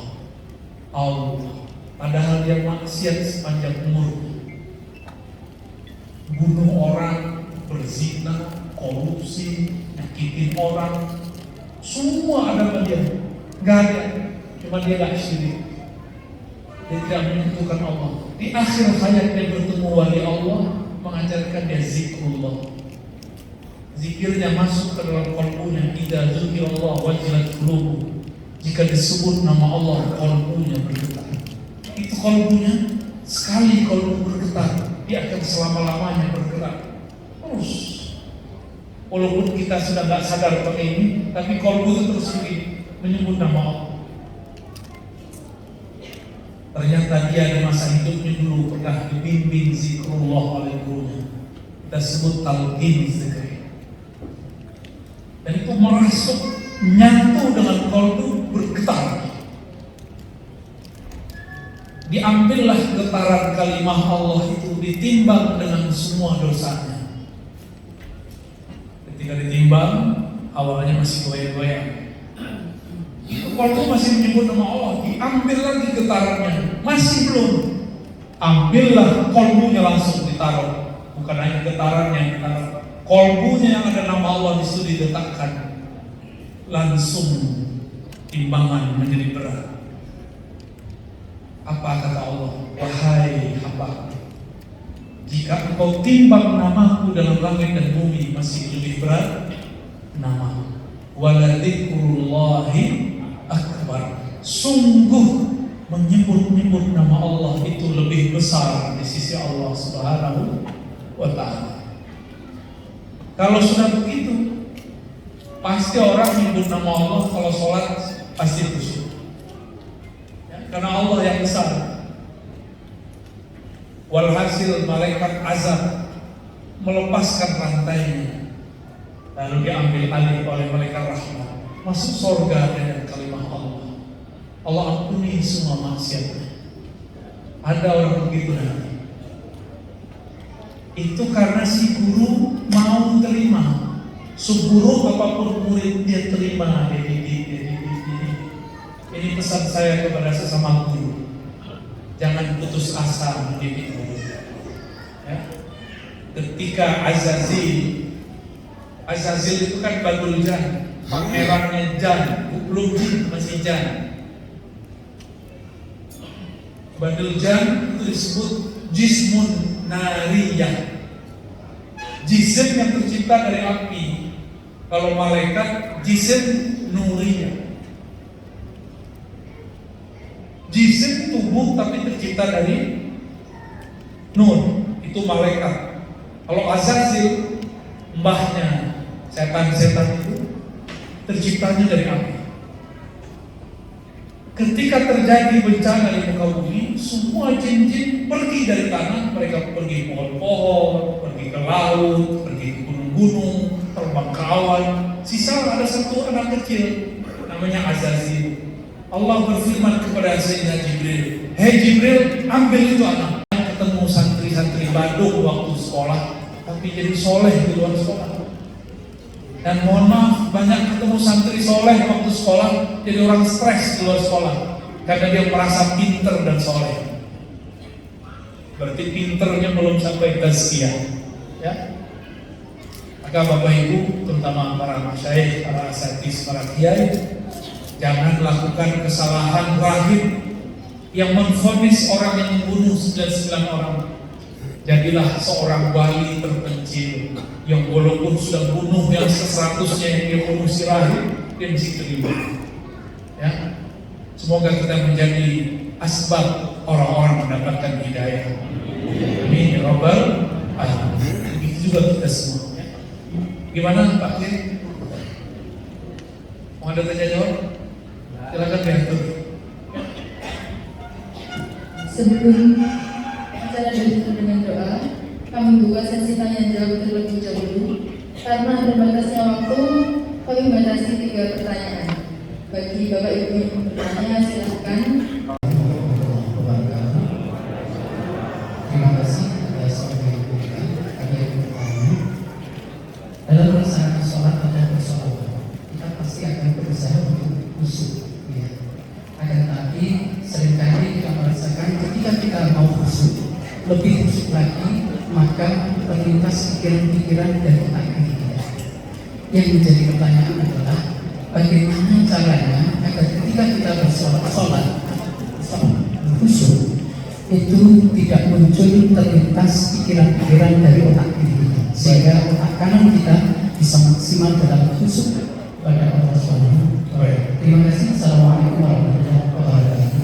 Allah. Padahal dia maksiat sepanjang umurnya, bunuh orang, berzina, korupsi, nyakitin orang, semua ada pada dia. Gak ada, cuma dia gak syirik. Dia tidak menyentuhkan Allah. Di akhir hayatnya bertemu wali Allah, mengajarkan dia zikrullah. Zikirnya masuk ke dalam qalbunya. Idza dzukirallah wajilat qulubuhum. Jika disebut nama Allah, qalbunya bergetar. Itu qalbunya, sekali qalbu bergetar, dia akan selama-lamanya bergerak terus. Walaupun kita sudah gak sadar pakai ini, tapi qalbu itu terus menyebut nama Allah. Ternyata dia di masa hidupnya dulu pernah dibimbing zikrullah oleh gurunya. Kita sebut talqin zikri. Dan itu merasuk, nyatu dengan qalbu, bergetar. diambillah getaran kalimah Allah itu, ditimbang dengan semua dosanya. Ketika ditimbang, awalnya masih goyang-goyang. Kolbu masih menyebut nama Allah, diambil lagi getarannya, masih belum. Ambillah kolbunya, langsung ditaruh. Bukan hanya getarannya yang ditaruh, kolbunya yang ada nama Allah di situ diletakkan. Langsung timbangan menjadi berat. Apa kata Allah? Wahai hamba, jika engkau timbang namaku dalam langit dan bumi, masih lebih berat nama. Waladzikrullahi akbar. Sungguh menyebut-nyebut nama Allah itu lebih besar di sisi Allah Subhanahu wa ta'ala. Kalau sudah begitu, pasti orang menyebut nama Allah kalau sholat pasti khusyuk, ya, karena Allah yang besar. Walhasil malaikat azab melepaskan rantainya, lalu diambil alih oleh malaikat rahmat, masuk surga dengan kalimat Allah. Allah ampuni semua maksiatnya. Ada orang begitu nanti. Itu karena si guru mau terima. Seburuk apapun murid dia terima, dia didik. Ini pesan saya kepada sesama guru. Jangan putus asa mendidik guru. Ya. Ketika Azazil itu kan Badul Jan, pangerannya Jan, belum jin, masih Jan. Badul Jan itu disebut jismun nariyah, jisim yang tercipta dari api. Kalau malaikat jisim nuriyah, jisim tubuh tapi tercipta dari nur, itu malaikat. Kalau Azazil, mbahnya setan-setan itu terciptanya dari api. Ketika terjadi bencana di muka bumi, semua jin-jin pergi dari tanah. Mereka pergi pohon-pohon, pergi ke laut, pergi ke gunung-gunung, terbang ke awan. Sisa ada satu anak kecil namanya Azazil. Allah berfirman kepada Sayyidina Jibril, "Hei Jibril, ambil itu anak." Ketemu santri-santri Bandung waktu sekolah, tapi jadi soleh di luar sekolah. Dan mohon maaf, banyak ketemu santri soleh waktu sekolah, jadi orang stres di luar sekolah karena dia merasa pinter dan soleh. Berarti pinternya belum sampai tazkiyah, ya. Maka Bapak Ibu, terutama para masyayikh, para asatidz, para kiai, jangan lakukan kesalahan rahim yang menvonis orang yang membunuh 99 orang. Jadilah seorang wali terpencil yang walaupun sudah bunuh yang 100-nya yang dia bunuh si rahim, dia mesti terima. Ya, semoga kita menjadi asbab orang-orang mendapatkan hidayah. Amin ya rabbal alamin. Begitu juga kita semua. Ya. Gimana Pak Kiai? Mau ada tanya jawab? Silakan diatur. Sebelum acara ditutup dengan doa, kami buka sesi tanya jawab terlebih dahulu. Karena terbatasnya waktu, kami batasi 3 pertanyaan. Bagi Bapak Ibu yang bertanya, silakan. Terima kasih atas waktu kami bertanya. Dalam melaksanakan sholat atau bersolawat, kita pasti akan berusaha untuk khusyuk. Ya. Akan tetapi seringkali kita merasakan ketika kita mau khusyuk, lebih khusyuk lagi, maka terlintas pikiran-pikiran dan otak kita. Yang menjadi pertanyaan adalah bagaimana caranya agar ketika kita bersolat khusyuk itu tidak muncul terlintas pikiran-pikiran dari otak kita, sehingga otak kanan kita bisa maksimal dalam khusyuk pada Allah SWT. Terima kasih. Assalamualaikum warahmatullahi wabarakatuh.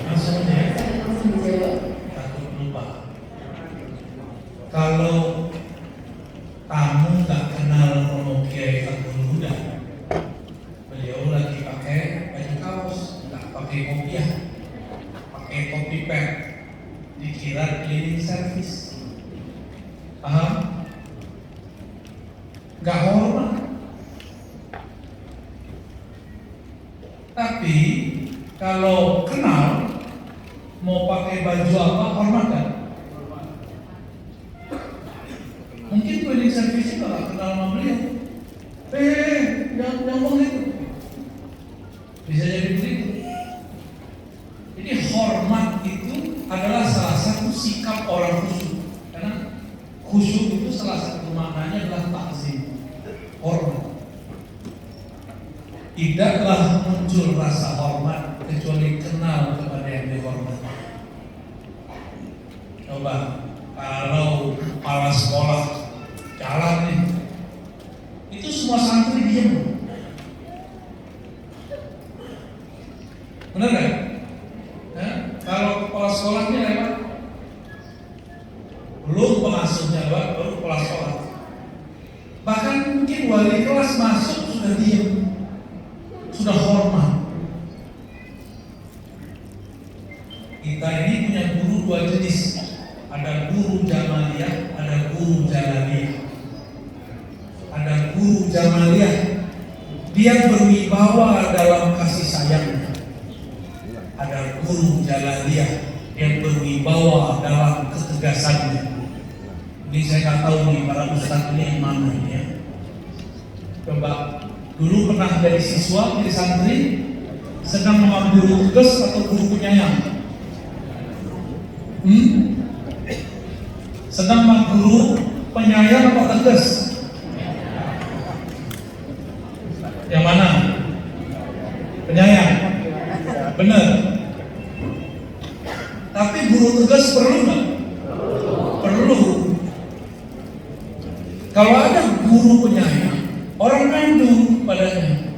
Langsung dijawab. Takut lupa. Kalau tamu nggak kenal Romo Kiai Fathul Huda, beliau lagi pakai baju kaos, nggak pakai kopiah, pakai topi pet, dikira cleaning service. Paham? Nggak hormat. Tapi kalau kenal, mau pakai baju apa, hormat kan? Mungkin cleaning service-nya nggak kenal sama beliau. Jangan ngomong itu. Bisa jadi begitu. Jadi hormat itu adalah salah satu sikap orang khusyuk. Karena khusyuk itu salah satu maknanya adalah takzim, hormat. Tidaklah muncul rasa hormat kecuali kenal kepada yang dihormati. Coba kalau kepala sekolah jalan nih, itu semua santri diam. Benar kan? Kalau kepala sekolahnya lewat, belum pengasuhnya lewat, baru kepala sekolah. Bahkan mungkin wali kelas masuk sudah diam, sudah hormat. Kita ini punya guru dua jenis, ada guru jamaliyah, ada guru jalaliyah. Ada guru jamaliyah, dia berwibawa dalam kasih sayangnya. Ada guru jalaliyah yang berwibawa dalam ketegasannya. Ini saya nggak tahu nih para ustadz ini yang mana ini ya. Coba dulu pernah jadi siswa, jadi santri, sedang mengambil tugas atau guru penyayang? Sedang mengguru penyayang atau tegas? Yang mana? Penyayang. Benar. Tapi guru tegas perlu nggak? Perlu. Kalau ada guru penyayang, orang ngandung padanya,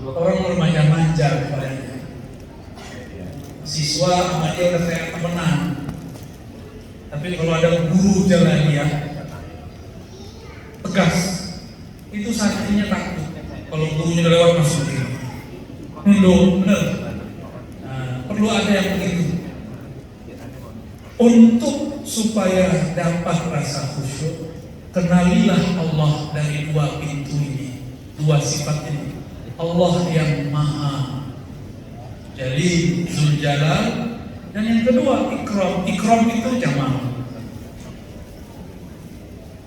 orang bermanja-manja padanya. Siswa sama dia udah kayak temenan. Tapi kalau ada guru jalaniyah tegas, itu santrinya takut. Kalau gurunya udah lewat masuk dia. Benar. Perlu ada yang begitu. Untuk supaya dapat rasa khusyuk, kenalilah Allah dari dua pintu ini, dua sifat ini. Allah yang maha Jalil, Zul Jalal, dan yang kedua ikram. Ikram itu jamal.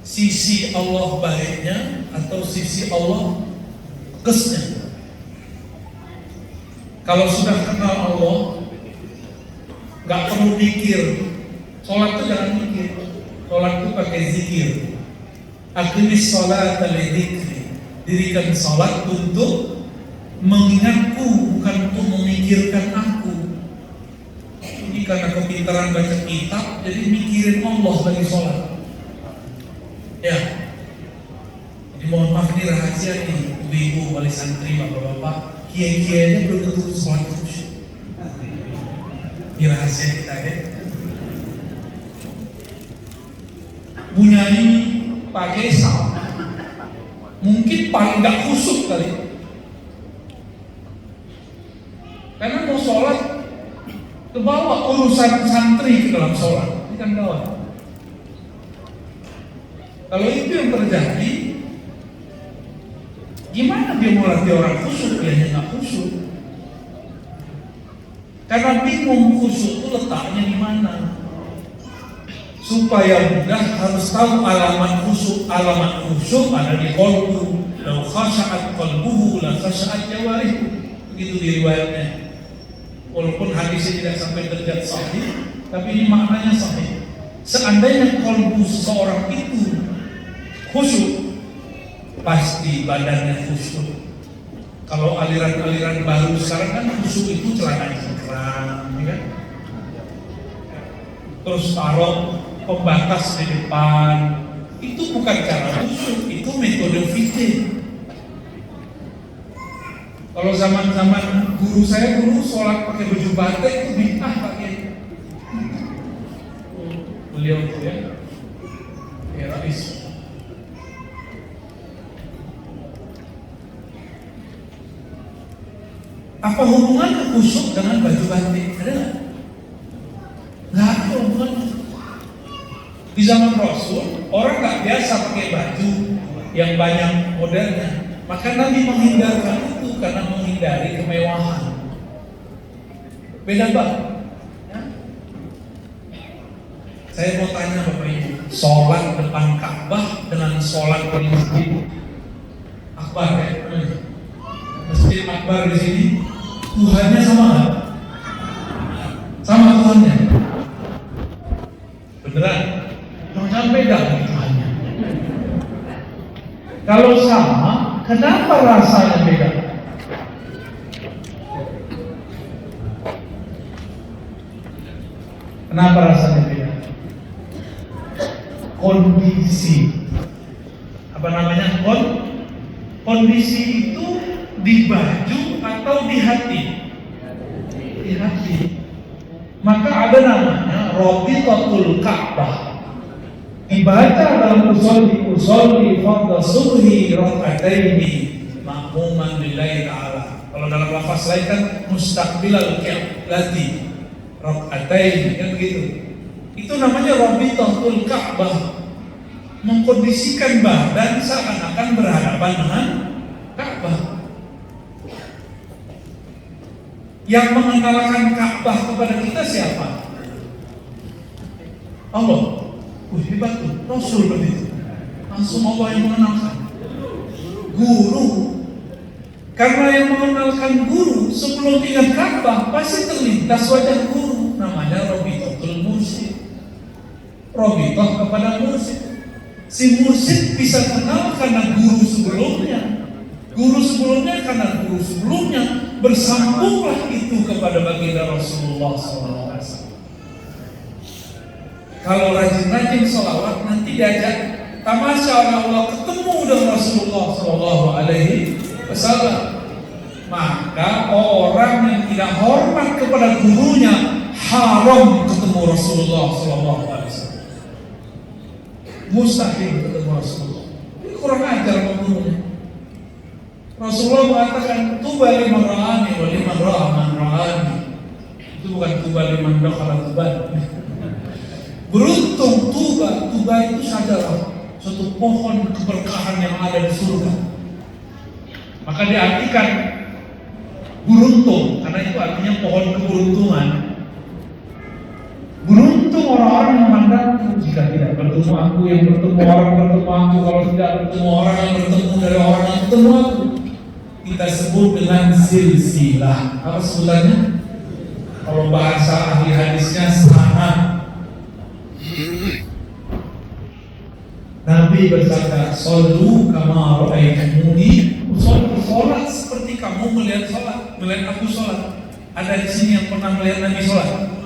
Sisi Allah baiknya atau sisi Allah kesnya. Kalau sudah kenal Allah, nggak perlu mikir. Sholat itu jangan mikir. Sholat itu pakai zikir. Aqimis sholata lidzikri. Dirikan sholat untuk mengingatku, bukan untuk memikirkan aku. Ini karena kepintaran baca kitab, jadi mikirin Allah lagi sholat. Ya. Jadi mohon maaf, ini rahasia nih, ibu-ibu, wali santri, bapak-bapak, kiai-kiainya belum tentu sholat khusyuk. Ini rahasia kita ya. Bunyai pakai sal, mungkin paling gak khusyuk kali, karena mau sholat kebawa urusan santri ke dalam sholat, ini kan gawat. Kalau itu yang terjadi, gimana dia mau latih orang khusyuk? Dia nggak khusyuk, karena bingung khusyuk itu letaknya di mana. Supaya mudah harus tahu alamat khusyuk. Alamat khusyuk ada di qalbu. Lau khasha'at qalbuhu la khasha'at jawarihu. Begitu di riwayatnya. Walaupun hadisnya tidak sampai derajat sahih, tapi ini maknanya sahih. Seandainya qalbu seseorang itu khusyuk, pasti badannya khusyuk. Kalau aliran-aliran baru sekarang kan khusyuk itu celana cingkrang, ya kan? Terus taruh pembatas di depan, itu bukan cara khusyuk, itu metode fikih. Kalau zaman-zaman guru saya dulu sholat pakai baju batik itu bid'ah pakai. Beliau itu ya Rais. Apa hubungannya khusyuk dengan baju batik? Ada nggak? Nggak ada hubungannya. Di zaman Rasul, orang nggak biasa pakai baju yang banyak modelnya. Maka Nabi menghindarkan itu karena menghindari kemewahan. Beda banget. Ya? Saya mau tanya Bapak Ibu, sholat depan Ka'bah dengan sholat di masjid Akbar ya? Masjid Akbar di sini, Tuhannya sama nggak? Sama Tuhannya? Beneran? Jangan beda Tuhannya. Kalau sama, kenapa rasanya beda? Kenapa rasanya beda? Kondisi. Apa namanya? Kondisi itu di baju atau di hati? Di hati. Maka ada namanya Rabitatul Ka'bah. Dibaca dalam usolli fardhu subhi raka'ataini ma'muman lillahi ta'ala. Kalau dalam lafaz lain kan mustaqbilal qiblati raka'ataini kan gitu. Itu namanya Rabitatul Ka'bah. Mengkondisikan badan seakan-akan berhadapan dengan Ka'bah. Yang mengenalkan Ka'bah kepada kita siapa? Allah. Hebat tuh, Rasul begitu. Langsung Allah yang mengenalkan. Guru. Karena yang mengenalkan guru sebelum ingat Ka'bah pasti terlintas wajah guru. Namanya Rabitatul Mursyid. Rabitah kepada mursyid. Si mursyid bisa kenal karena guru sebelumnya. Guru sebelumnya karena guru sebelumnya. Bersambunglah itu kepada baginda Rasulullah SAW. Kalau rajin-rajin sholawat nanti diajak tamasya Allah ketemu dengan Rasulullah SAW. Maka orang yang tidak hormat kepada gurunya haram ketemu Rasulullah SAW. Mustahil ketemu Rasulullah. Ini kurang ajar gurunya. Rasulullah mengatakan tuba liman ra'ani wa liman ra'a man ra'ani. Itu bukan tuba liman dakhala tuba. Beruntung tuba itu adalah suatu pohon keberkahan yang ada di surga. Maka diartikan beruntung karena itu artinya pohon keberuntungan. Beruntung orang-orang yang memandangku. Jika tidak bertemu aku, yang bertemu orang bertemu aku. Kalau tidak bertemu orang yang bertemu dari orang yang bertemu aku. Kita sebut dengan silsilah. Apa sebutannya? Kalau bahasa ahli hadisnya sanad. Nabi bersabda, "Shollu kama ra'aitumuni usolli." Salat seperti kamu melihat aku salat. Ada di sini yang pernah melihat Nabi salat?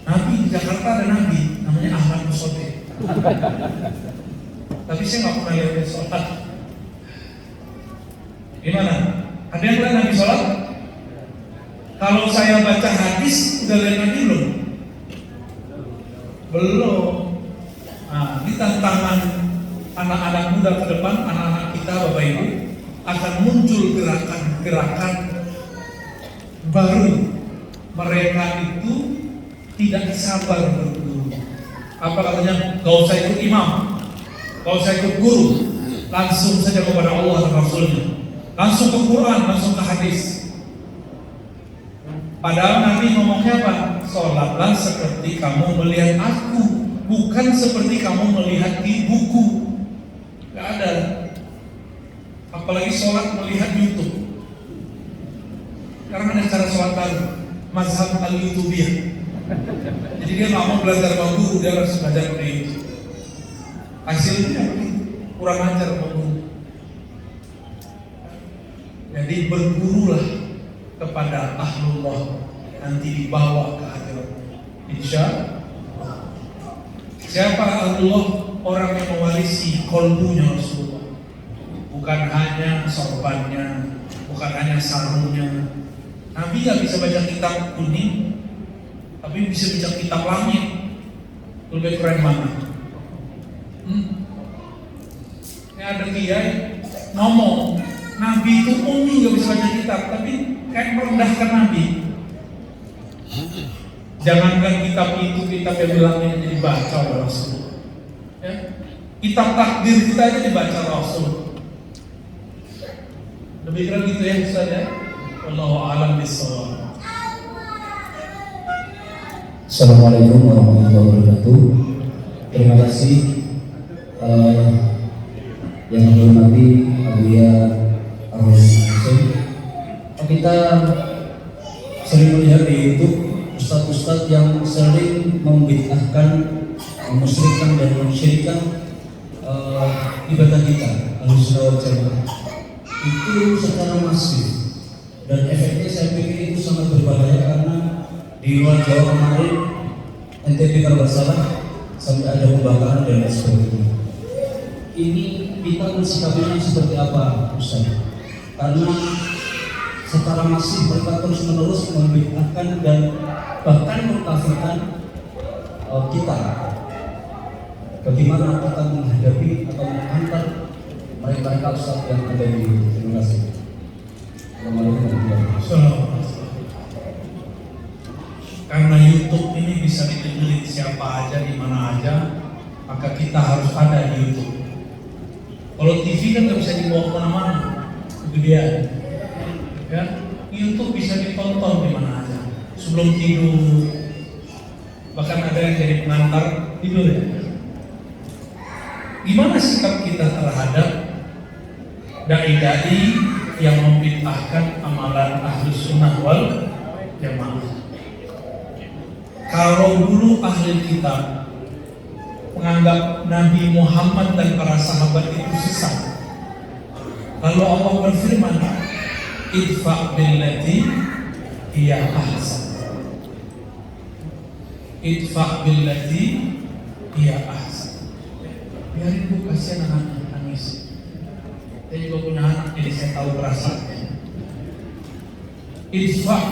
Nabi di Jakarta ada Nabi, namanya Ahmad Musote. Tapi saya nggak pernah lihat dia salat. Gimana? Ada yang lihat Nabi salat? Kalau saya baca hadis, udah lihat Nabi belum? Belum. Nah, ini tantangan anak-anak muda ke depan, anak-anak kita Bapak Ibu, akan muncul gerakan-gerakan baru. Mereka itu tidak sabar berguru. Apa katanya? Gak usah ikut imam, gak usah ikut guru, langsung saja kepada Allah dan Rasulnya, langsung ke Quran, langsung ke hadis. Padahal Nabi ngomongnya apa? Sholatlah seperti kamu melihat aku, bukan seperti kamu melihat di buku. Gak ada. Apalagi sholat melihat YouTube. Sekarang ada cara sholat baru, mazhab al-YouTubiyah. Jadi dia nggak mau belajar sama guru, dia harus belajar dari YouTube. Hasilnya kurang ajar sama guru. Jadi bergurulah kepada ahlullah, nanti dibawa ke akhirat. Insya Allah. Siapa ahlullah? Orang yang mewarisi kolbunya Rasulullah. Bukan hanya sorbannya, bukan hanya sarungnya. Nabi nggak bisa baca kitab kuning, tapi bisa baca kitab langit. Lebih keren mana? Ini ada kiai ngomong, Nabi itu ummi nggak bisa baca kitab, tapi kayak merendahkan Nabi. Jangankan kitab itu, kitab yang bilangnya jadi baca oleh Rasul. Ya? Kitab takdir kita aja dibaca Rasul. Lebih keren gitu ya Ustaz ya. Wallahu a'lam bishawab. Assalamualaikum warahmatullahi wabarakatuh. Terima kasih yang menghormati Abuya Ar-Rasul. Kita sering melihat di YouTube ustadz-ustadz yang sering membid'ahkan, memusyrikan dan mensyirikan ibadah kita Ahlussunnah wal Jamaah itu secara masif, dan efeknya saya pikir itu sangat berbahaya karena di luar Jawa kemarin NTB kalau nggak salah sampai ada pembakaran dan lain sebagainya. Ini kita mensikapinya seperti apa, Ustaz? Karena secara masif mereka terus menerus membid'ahkan dan bahkan mengkafirkan kita. Bagaimana kita menghadapi atau menghantar mereka Ustaz yang ada di sini? Terima kasih. Assalamualaikum warahmatullahi wabarakatuh. Karena YouTube ini bisa didengerin siapa aja di mana aja, maka kita harus ada di YouTube. Kalau TV kan nggak bisa dibawa kemana-mana, kegedean. Ya, YouTube bisa ditonton di mana aja. Sebelum tidur, bahkan ada yang jadi pengantar tidur ya. Gimana sikap kita terhadap dai-dai yang membid'ahkan amalan Ahlussunnah wal Jamaah? Kalau dulu ahli kitab menganggap Nabi Muhammad dan para sahabat itu sesat, lalu Allah berfirman, idfa' billati hiya ahsan. Idfa' billati hiya ahsan. Biarin bu, kasihan anak nangis. Saya juga punya anak, jadi saya tahu perasaannya. Idfa'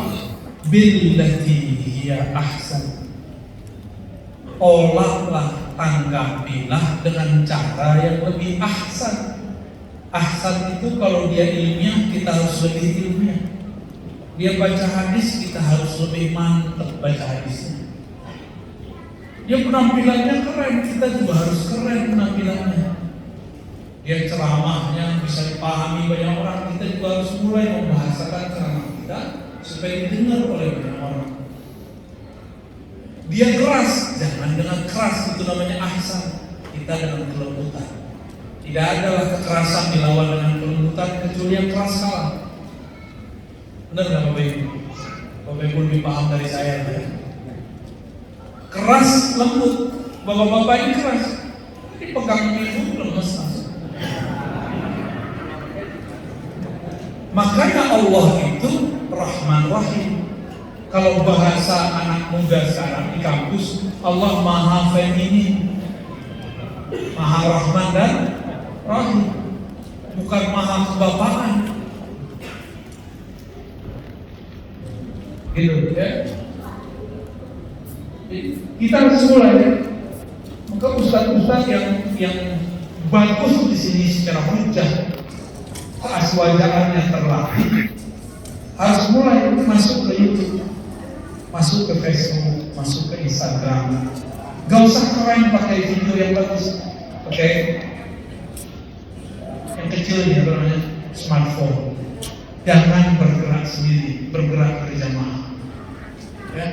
billati hiya ahsan. Olahlah, tanggapilah dengan cara yang lebih ahsan. Ahsan itu kalau dia ilmiah, kita harus lebih ilmiah. Dia baca hadis, kita harus lebih mantap baca hadisnya. Dia penampilannya keren, kita juga harus keren penampilannya. Dia ceramahnya bisa dipahami banyak orang, kita juga harus mulai membahasakan ceramah kita supaya didengar oleh banyak orang. Dia keras, jangan dengan keras, itu namanya ahsan. Kita dengan kelembutan. Tidak adalah kekerasan dilawan dengan kelembutan kecuali yang keras kalah. Benar nggak Bapak Ibu? Bapak Ibu lebih paham dari saya ya? Keras, lembut. Bapak-bapak ini keras, ini pegang ibu lemes langsung. Makanya Allah itu Rahman Rahim. Kalau bahasa anak muda sekarang di kampus, Allah Maha Feminin, Maha Rahman dan Rahim, bukan Maha Kebapaan. Gitu ya. Kita harus mulai. Maka ustaz-ustaz yang bagus di sini secara hujah, keaswajaannya terlatih, harus mulai masuk ke YouTube, masuk ke Facebook, masuk ke Instagram. Gak usah keren pakai video yang bagus, pakai yang kecil ya, namanya smartphone. Jangan bergerak sendiri, bergerak berjamaah. Ya,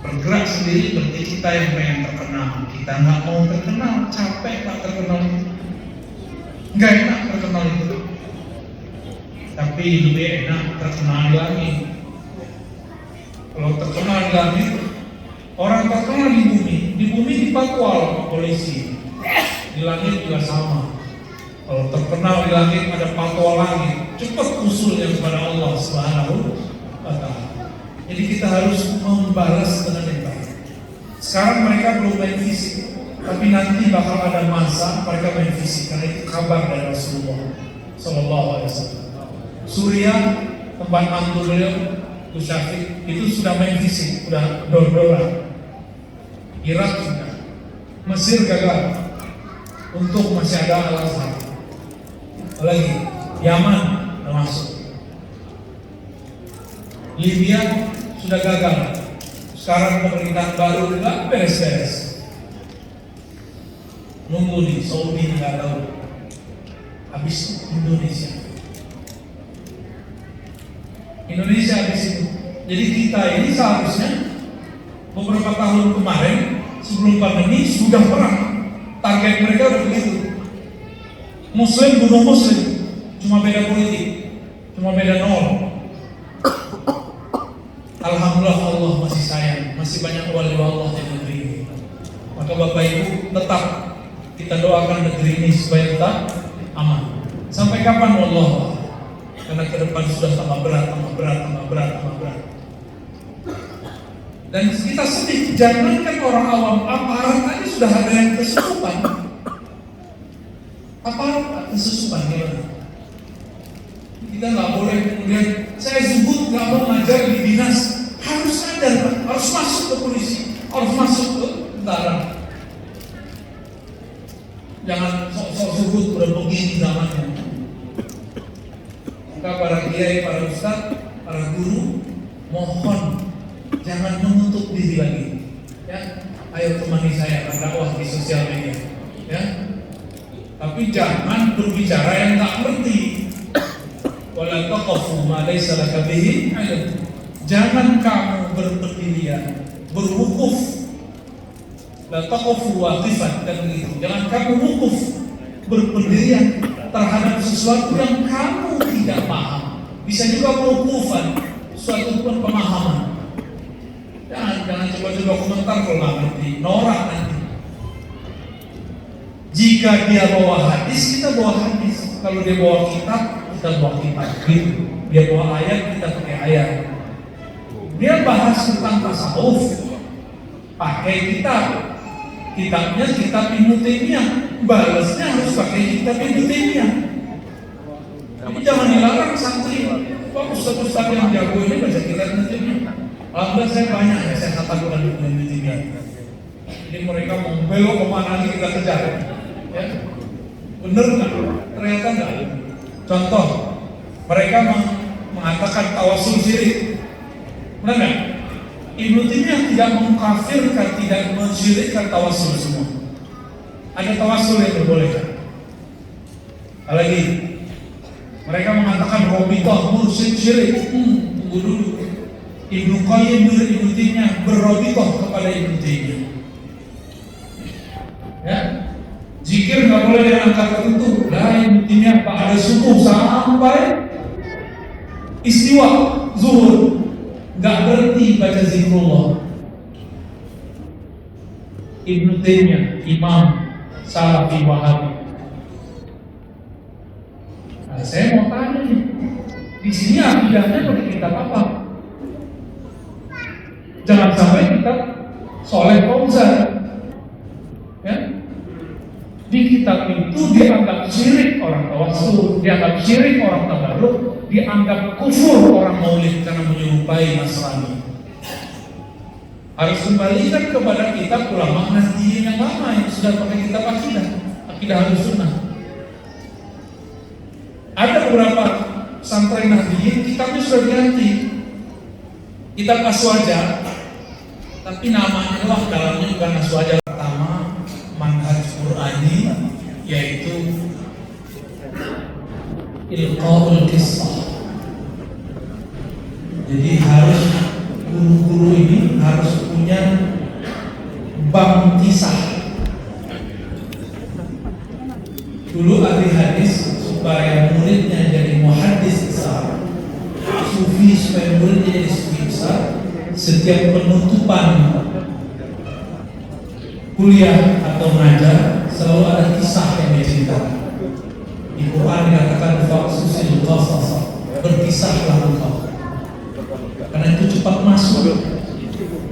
bergerak sendiri berarti kita yang pengen terkenal. Kita nggak mau terkenal, capek pak terkenal itu, nggak enak terkenal itu. Tapi lebih enak terkenal di langit. Kalau terkenal di langit, orang terkenal di bumi dipatwal polisi, di langit juga sama. Kalau terkenal di langit ada patwal langit, cepat usulnya kepada Allah Subhanahu wa Ta'ala. Jadi kita harus membalas dengan yang baik. Sekarang mereka belum main fisik, tapi nanti bakal ada masa mereka main fisik, karena itu kabar dari Rasulullah Sallallahu Alaihi Wasallam. Suriah, tempat mantu beliau, Gus Syafiq, itu sudah main fisik, sudah dor-doran. Irak sudah, Mesir gagal, untuk masih ada alasan. Apalagi Yaman termasuk, Libya sudah gagal. Sekarang pemerintahan baru juga beres-beres. Nunggu nih, Saudi nggak tahu. Habis Indonesia habis itu. Jadi kita ini seharusnya beberapa tahun kemarin sebelum pandemi sudah perang. Target mereka udah begitu. Muslim bunuh Muslim, cuma beda politik, cuma beda nol. Alhamdulillah Allah masih sayang, masih banyak wali Allah di negeri ini. Maka Bapak Ibu tetap kita doakan negeri ini supaya tetap aman. Sampai kapan wallah? Karena ke depan sudah tambah berat. Dan kita sedih, jangankan orang awam, aparat aja sudah ada yang kesusupan. Aparat kesusupan gimana? Kita nggak boleh kemudian saya sebut nggak mau ngajar di dinas, harus sadar Pak, harus masuk ke polisi, harus masuk ke tentara. Jangan sok-sok sebut udah begini zamannya. Maka para kiai, para ustaz, para guru, mohon jangan menutup diri lagi. Ya, ayo temani saya berdakwah di sosial media. Ya, tapi jangan berbicara yang nggak ngerti. Wala taqfu ma laysa laka bihi ilm. Jangan kamu berpendirian, berwukuf. La taqfu waqifan, dan begitu. Jangan kamu wukuf, berpendirian terhadap sesuatu yang kamu tidak paham. Bisa juga wukufan, suatu pemahaman. Jangan coba-coba komentar kalau nggak ngerti, norak nanti. Jika dia bawa hadis, kita bawa hadis. Kalau dia bawa kitab, kita bawa kitab. Dia bawa ayat, kita pakai ayat. Dia bahas tentang tasawuf, pakai kitab. Kitabnya kitab Ibnu Taimiyah, balasnya harus pakai kitab Ibnu Taimiyah. Tapi jangan dilarang santri. Pak ustaz-ustaz yang jago ini baca kitab Ibnu Taimiyah. Alhamdulillah saya banyak ya, saya katakan di Ibnu Taimiyah. Jadi mereka mau belok kemana lagi kita kejar. Ya, bener nggak? Ternyata nggak. Contoh, mereka mengatakan tawasul syirik. Benar nggak? Ibnu Taimiyah tidak mengkafirkan, tidak mensyirikkan tawasul semua. Ada tawasul yang dibolehkan. Apalagi mereka mengatakan robitoh mursyid syirik. Tunggu dulu. Ibnu Qayyim Ibnu Taimiyah berrobitoh kepada Ibnu Taimiyah. Ya, zikir nggak boleh dengan angka tertentu. Lah Ibnu Taimiyah pada subuh sampai istiwa zuhur nggak berhenti baca zikrullah. Ibnu Taimiyah, Imam Salafi Wahabi. Nah, saya mau tanya nih, di sini akidahnya pakai kitab apa? Jangan sampai kita Soleh Fauzan, ya, di kitab itu dianggap syirik orang tawasul, dianggap syirik orang tabarruk, dianggap kufur orang maulid karena menyerupai Nasrani. Harus kembalikan kepada kitab ulama Nahdliyin yang lama yang sudah pakai kitab akidah Ahlussunnah. Ada beberapa pesantren Nahdliyin kitabnya sudah diganti, kitab Aswaja, tapi namanya doang, dalamnya bukan Aswaja. Pertama, manhaj Qur'ani, yaitu ilqaul qissah. Jadi harus guru-guru ini harus punya bank kisah. Dulu ahli hadis supaya muridnya jadi muhaddis besar, sufi supaya muridnya jadi sufi besar, setiap penutupan kuliah atau ngajar selalu ada kisah yang diceritakan. Di Quran dikatakan faqsusil qasas, berkisahlah engkau. Karena itu cepat masuk.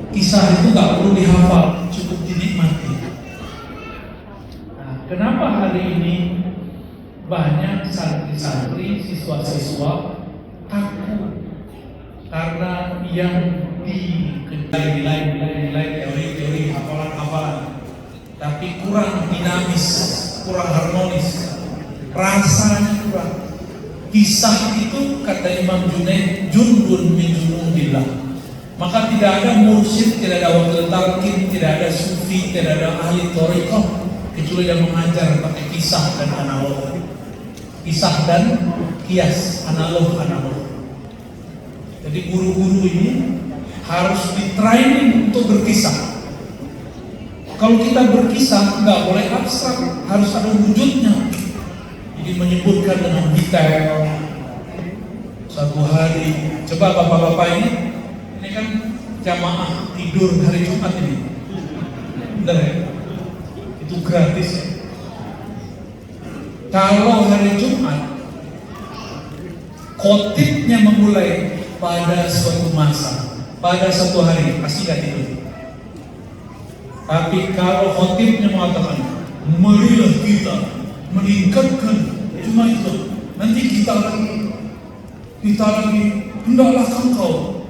Kisah itu nggak perlu dihafal, cukup dinikmati. Nah, kenapa hari ini banyak santri-santri, siswa-siswa takut? Karena yang nilai teori-teori, hafalan-hafalan, tapi kurang dinamis, kurang harmonis, rasanya kurang. Kisah itu kata Imam Junaid, jundun min junudillah. Maka tidak ada mursyid, tidak ada wakil talqin, tidak ada sufi, tidak ada ahli thariqah kecuali yang mengajar pakai kisah dan analog. Kisah dan kias, analog. Jadi guru-guru ini harus di-training untuk berkisah. Kalau kita berkisah nggak boleh abstrak, harus ada wujudnya. Jadi menyebutkan dengan detail. Satu hari, coba bapak-bapak ini kan jamaah tidur hari Jumat ini, bener ya? Itu gratis ya. Kalau hari Jumat, khotibnya memulai pada suatu masa, pada suatu hari, pasti gak tidur. Tapi kalau khotibnya mengatakan, marilah kita meningkatkan, cuma itu, nanti kita lagi, hendaklah engkau,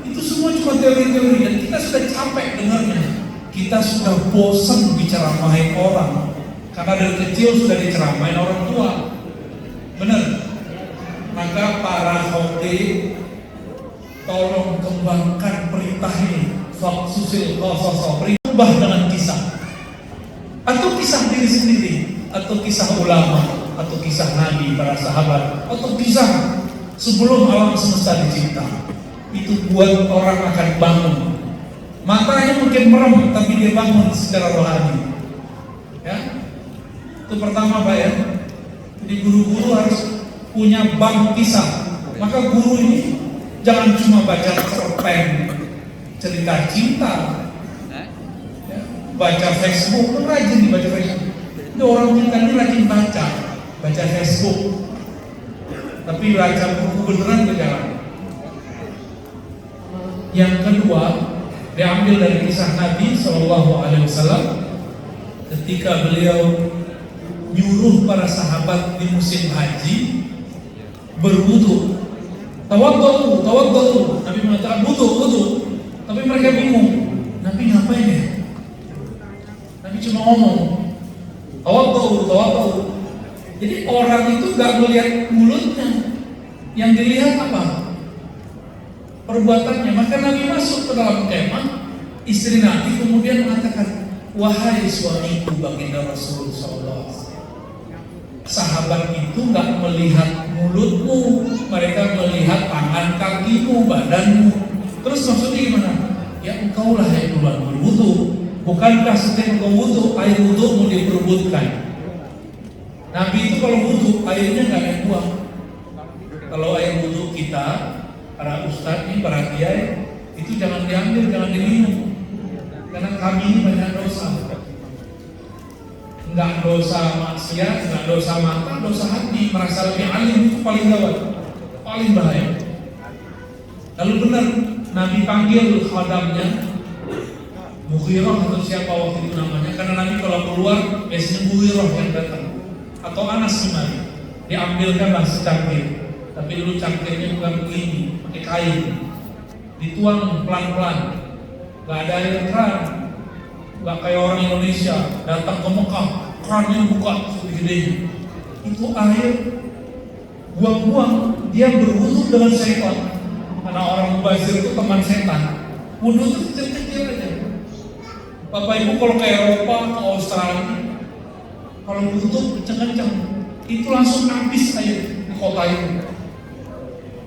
itu semua cuma teori-teori dan kita sudah capek dengarnya. Kita sudah bosan diceramahin orang, karena dari kecil sudah diceramahin orang tua, benar. Maka para khotib tolong kembangkan perintah ini, faksusil qasasa, berubah dengan kisah, atau kisah diri sendiri, atau kisah ulama, atau kisah nabi, para sahabat, atau kisah sebelum alam semesta dicipta. Itu buat orang akan bangun. Matanya mungkin merem, tapi dia bangun secara rohani. Ya, itu pertama Pak ya. Jadi guru-guru harus punya bank kisah. Maka guru ini jangan cuma baca cerpen, cerita cinta, ya, baca Facebook, rajin dibaca Facebook. Ini orang kita ini rajin baca Facebook, tapi baca buku beneran berjalan. Yang kedua, diambil dari kisah Nabi SAW ketika beliau nyuruh para sahabat di musim haji berwudu. Tawaddu. Nabi mengatakan wudu. Tapi mereka bingung. Nabi ngapain ya? Nabi cuma ngomong tawaddu. Jadi orang itu gak melihat mulutnya, yang dilihat apa? Perbuatannya. Maka Nabi masuk ke dalam kemah, istri Nabi kemudian mengatakan, wahai suamiku baginda Rasul SAW, sahabat itu nggak melihat mulutmu, mereka melihat tangan kakimu, badanmu. Terus maksudnya gimana? Ya engkaulah yang duluan berwudu. Bukankah setiap engkau wudu, air wudumu diperebutkan? Nabi itu kalau wudu, airnya nggak ada buang. Kalau air wudu kita, para ustadz ini, para kiai, itu jangan diambil, jangan diminum. Karena kami ini banyak dosa. Enggak dosa maksiat, enggak dosa mata, dosa hati, merasa lebih alim, itu paling gawat, paling bahaya. Lalu benar, Nabi panggil khadamnya, Mughirah atau siapa waktu itu namanya, karena Nabi kalau keluar biasanya Mughirah yang datang, atau Anas Simari, diambilkanlah secangkir. Tapi dulu cangkirnya bukan begini, pakai kain, dituang pelan-pelan, nggak ada air keran, nggak kayak orang Indonesia datang ke Mekah, kerannya buka segede-gedenya. Itu air buang-buang, dia berwudu dengan setan. Karena orang mubazir itu teman setan. Wudu itu kecil-kecil aja. Bapak Ibu kalau ke Eropa, ke Australia, kalau wudu itu kenceng-kenceng, itu langsung habis air di kota itu.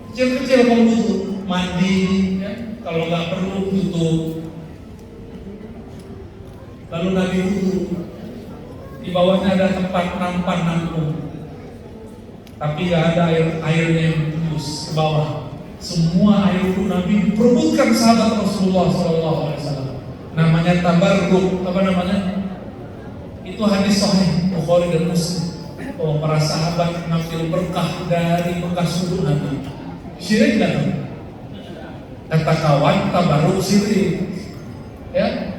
Kecil-kecil kalau wudu, mandi, ya, kalau nggak perlu tutup. Lalu Nabi wudu, di bawahnya ada tempat nampan nampung, tapi nggak ada airnya yang tembus ke bawah. Semua air wudu Nabi diperebutkan sahabat Rasulullah SAW. Namanya tabarruk, apa namanya? Itu hadis sahih Bukhari dan Muslim. Oh, para sahabat ngambil berkah dari bekas wudu Nabi. Syirik kan? Kata kawan, tabarruk syirik. Ya.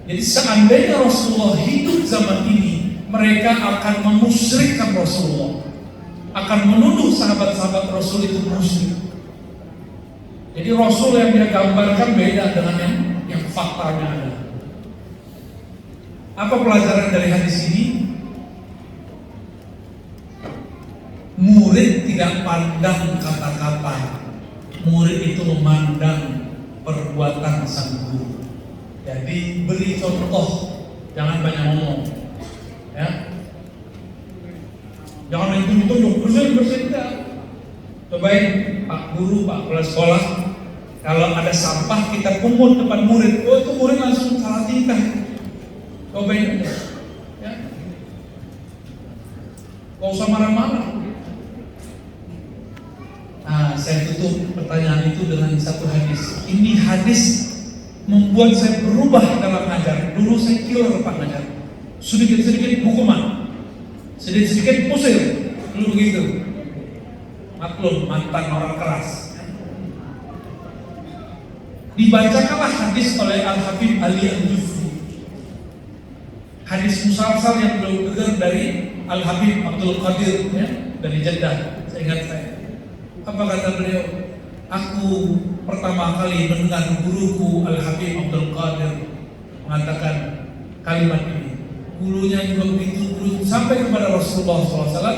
Jadi seandainya Rasulullah hidup zaman ini, mereka akan memusyrikkan Rasulullah, akan menuduh sahabat-sahabat Rasul itu musyrik. Jadi Rasul yang dia gambarkan beda dengan yang faktanya ada. Apa pelajaran dari hadis ini? Murid tidak pandang kata-kata, murid itu memandang perbuatan sang guru. Jadi beri contoh, jangan banyak ngomong, ya. Jangan main tunjuk-tunjuk, bersin tidak. Cobain Pak Guru, Pak Kepala Sekolah, Kalau ada sampah kita pungut depan murid, oh itu murid langsung salah tingkah. Cobain aja, ya. Gak usah marah-marah. Nah, saya tutup pertanyaan itu dengan satu hadis. Ini hadis membuat saya berubah dalam ngajar. Dulu saya killer Pak ngajar, sedikit-sedikit hukuman, sedikit-sedikit pusing, dulu begitu. Maklum, mantan orang keras. Dibacakanlah hadis oleh Al-Habib Ali Al-Jufri, hadis musalsal yang beliau dengar dari Al-Habib Abdul Qadir, ya, dari Jeddah. Saya ingat saya. Apa kata beliau? Aku pertama kali mendengar guruku Al-Habib Abdul Qadir mengatakan kalimat ini. Gurunya juga begitu, guru sampai kepada Rasulullah SAW,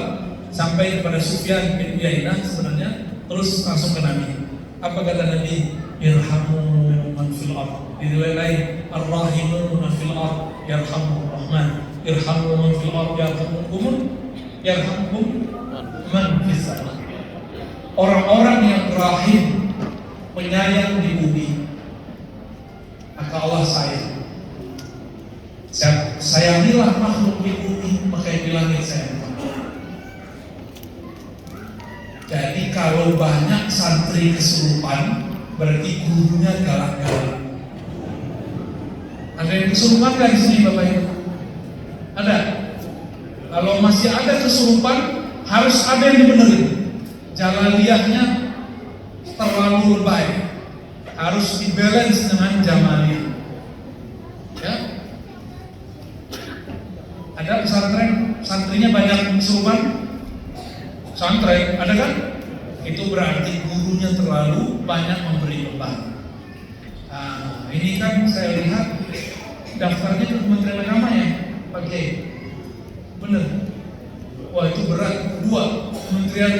sampai kepada Sufyan bin Uyainah sebenarnya, terus langsung ke Nabi. Apa kata Nabi? Irhamu man fil ard. Di riwayat lain, ar-rahimun man fil ard yarhamur rahman. Irhamu man fil ard yarhamukum man fis sama. Orang-orang yang rahim, penyayang di bumi, maka Allah sayang. Sayangilah makhluk di bumi, maka di langit sayang. Jadi kalau banyak santri kesurupan, berarti gurunya galak-galak. Ada yang kesurupan kan di sini Bapak Ibu? Ada. Kalau masih ada kesurupan, harus ada yang dibenerin. Jalaliyahnya terlalu lebay, harus dibalance dengan jamaliyah. Ya. Ada pesantren, santrinya banyak kesurupan. Santren, ada kan? Itu berarti gurunya terlalu banyak memberi beban. Nah, ini kan saya lihat daftarnya ke Kementerian Agama ya, Pak Kiai. Bener. Wah itu berat. 2 Kementerian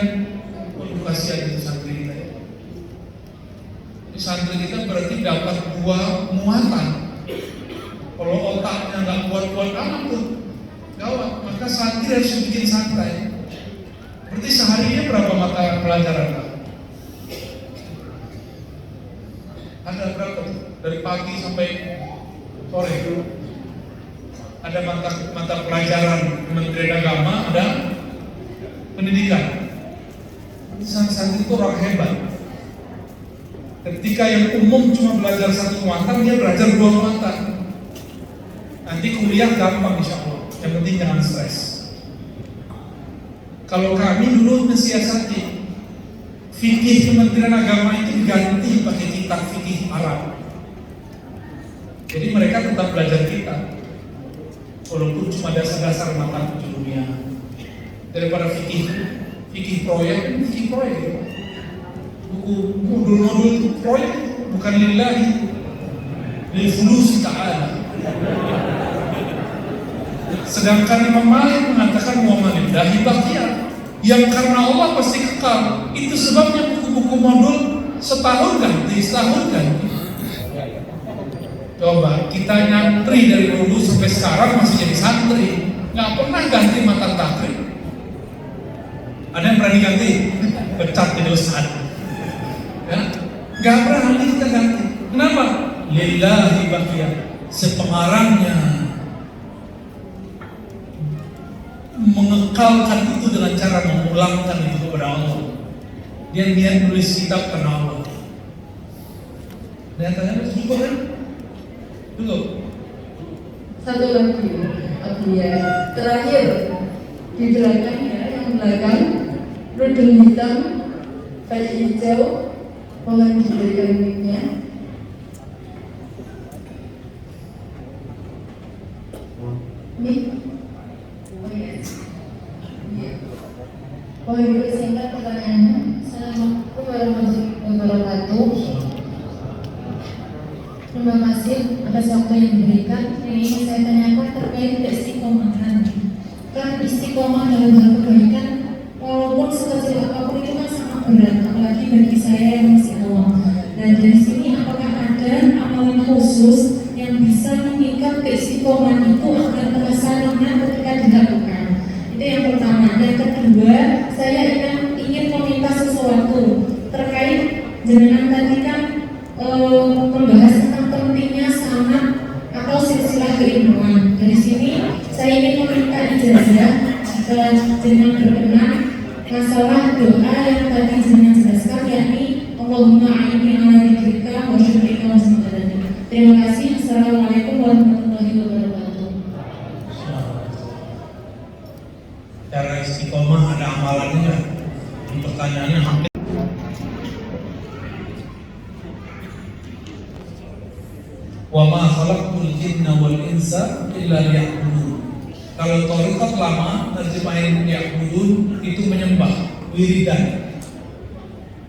Edukasi itu santri kita. Ini santri kita berarti dapat 2 muatan. Kalau otaknya nggak kuat-kuat amat tuh, gawat. Maka santri harus bikin santai. Berarti seharinya berapa mata pelajaran Pak? Ada berapa? Dari pagi sampai sore. Ada mata pelajaran Kementerian Agama, ada pendidikan. Santri itu orang hebat. Ketika yang umum cuma belajar 1 muatan, dia belajar 2 muatan. Nanti kuliah gampang insya Allah. Yang penting jangan stres. Kalau kami dulu mensiasati fikih Kementerian Agama itu diganti pakai kitab fikih Arab. Jadi mereka tetap belajar kitab, walaupun cuma dasar-dasar mata dunia. Daripada fikih proyek, buku modul proyek bukan lillahi, lil fulus ta'ala. Sedangkan Imam Malik mengatakan mu'amalillahi baqiyah, yang karena Allah pasti kekal. Itu sebabnya buku-buku modul setahun ganti. Coba kita nyantri dari dulu sampai sekarang masih jadi santri, nggak pernah ganti mata takrib. Ada yang berani ganti? Pecat jadi ustaz. Ya? Nggak pernah kita ganti. Kenapa? Lillahi baqiyah. Sepengarangnya mengekalkan itu dengan cara memulangkan itu kepada Allah. Dia niat nulis kitab karena Allah. Nyatanya cukup kan? Dulu. Satu lagi, ya. Terakhir di belakang ya, yang belakang rudung hitam, baju hijau, mohon diberikan mic-nya. Mic. Oh ya. Iya. Mohon dipersingkat pertanyaannya. Assalamualaikum warahmatullahi wabarakatuh. Terima kasih atas waktu yang diberikan. Yang ingin saya tanyakan terkait keistiqomahan. Kan istiqomah dalam hal kebaikan, walaupun sekecil apapun itu kan sangat berat, apalagi bagi saya yang masih awam. Dan dari sini apakah ada amalan khusus yang bisa mengikat keistiqomahan itu agar terlaksana ketika dilakukan? Itu yang pertama. Yang kedua, saya ingin meminta sesuatu terkait jenengan tadi kan membahas tentang pentingnya sanad atau silsilah keilmuan. Dari sini saya ingin meminta ijazah jika jenengan berkenan masalah doa yang tadi jenengan jelaskan, yakni Allahumma a'inni ala dzikrika wa syukrika wa husni ibadatik. Terima kasih. Assalamualaikum warahmatullahi wabarakatuh. Cara istiqomah ada amalannya nggak? Pertanyaannya hampir. Wa ma khalaqtul jinna wal insa illa liya'budun. Kalau thariqat lama terjemahin ya'budun itu menyembah, wiridan.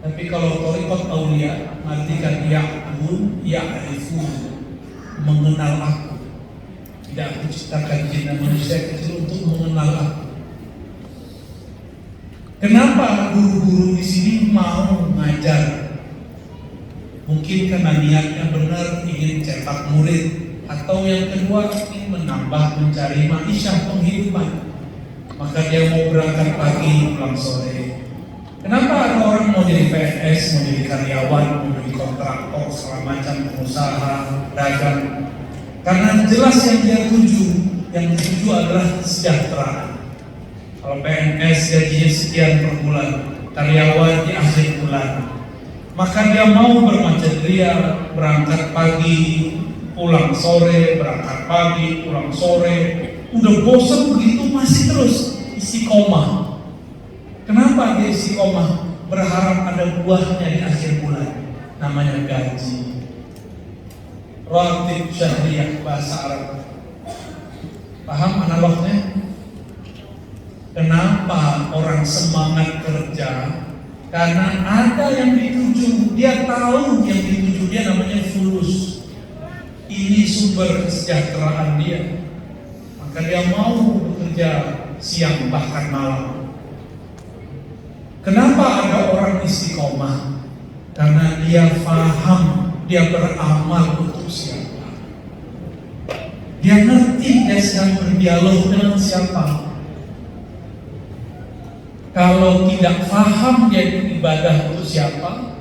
Tapi kalau thariqat aulia artikan ya'budun, ya'rifun, mengenal aku. Tidak aku ciptakan jin dan manusia kecil untuk mengenal aku. Kenapa guru-guru di sini mau ngajar? Mungkin karena niatnya benar, ingin cetak murid, atau yang kedua ingin menambah, mencari ma'isyah, penghidupan. Maka dia mau berangkat pagi, pulang sore. Kenapa ada orang mau jadi PNS, mau jadi karyawan, mau jadi kontraktor, segala macam pengusaha, dagang? Karena jelas yang dia tuju adalah kesejahteraan. Kalau PNS gajinya sekian per bulan, karyawan di akhir bulan, maka dia mau bermacet ria, berangkat pagi, pulang sore, berangkat pagi, pulang sore. Udah bosan begitu masih terus istiqomah. Kenapa dia istiqomah? Berharap ada buahnya di akhir bulan, namanya gaji. Ratib syahriyah bahasa Arab. Paham analognya? Kenapa orang semangat kerja? Karena ada yang dituju, dia tahu yang dituju dia namanya fulus. Ini sumber kesejahteraan dia. Maka dia mau bekerja siang bahkan malam. Kenapa ada orang istiqomah? Karena dia paham, dia beramal untuk siapa. Dia ngerti dia sedang berdialog dengan siapa. Kalau tidak paham dia ibadah untuk siapa,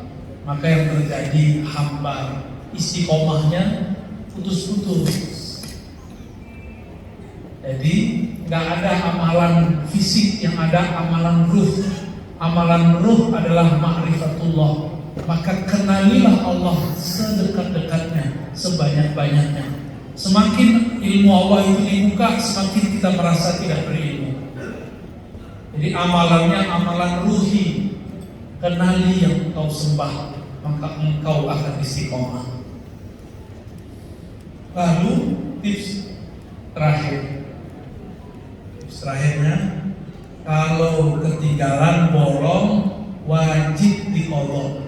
maka yang terjadi hambar, istiqomahnya putus-putus. Jadi nggak ada amalan fisik, yang ada amalan ruh. Amalan ruh adalah ma'rifatullah. Maka kenalilah Allah sedekat-dekatnya, sebanyak-banyaknya. Semakin ilmu Allah itu dibuka, semakin kita merasa tidak berilmu. Jadi amalannya amalan ruhi. Kenali yang engkau sembah, maka engkau akan istiqomah. Lalu tips terakhir. Tips terakhirnya, kalau ketinggalan bolong wajib diqodho.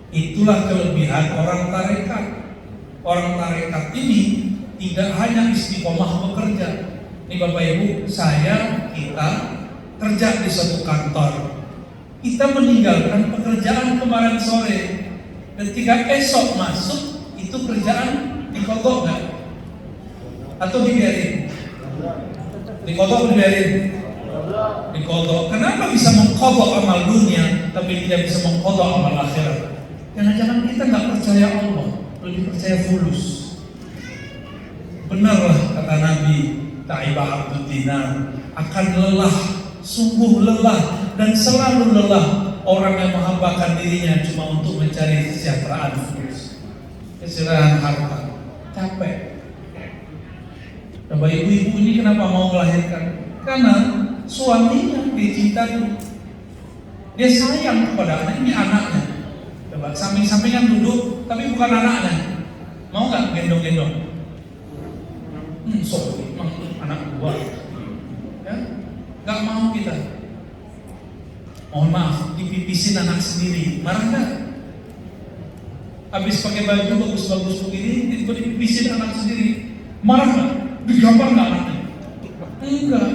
Itulah kelebihan orang tarekat. Orang tarekat ini tidak hanya istiqomah bekerja. Ini Bapak Ibu, kita kerja di suatu kantor. Kita meninggalkan pekerjaan kemarin sore. Ketika esok masuk, itu kerjaan diqodho nggak? Atau dibiarin? Diqodho atau dibiarin? Diqodho. Kenapa bisa mengqodho amal dunia, tapi tidak bisa mengqodho amal akhirat? Jangan-jangan kita nggak percaya Allah, lebih percaya fulus. Benarlah kata Nabi, Ta'ibah Abdul Dinar, akan lelah, sungguh lelah dan selalu lelah orang yang menghambakan dirinya cuma untuk mencari kesejahteraan fulus, kesejahteraan harta, capek. Bapak ibu-ibu ini kenapa mau melahirkan? Karena suaminya dicintai, dia sayang kepada anak, ini anaknya. Coba samping-sampingan duduk, tapi bukan anaknya. Mau nggak gendong-gendong? Sorry, anak gua, ya, nggak mau kita. Mohon maaf, dipipisin anak sendiri, marah nggak? Habis pakai baju bagus-bagus begini, tiba-tiba dipipisin anak sendiri, marah nggak? Digampar nggak anaknya? Enggak,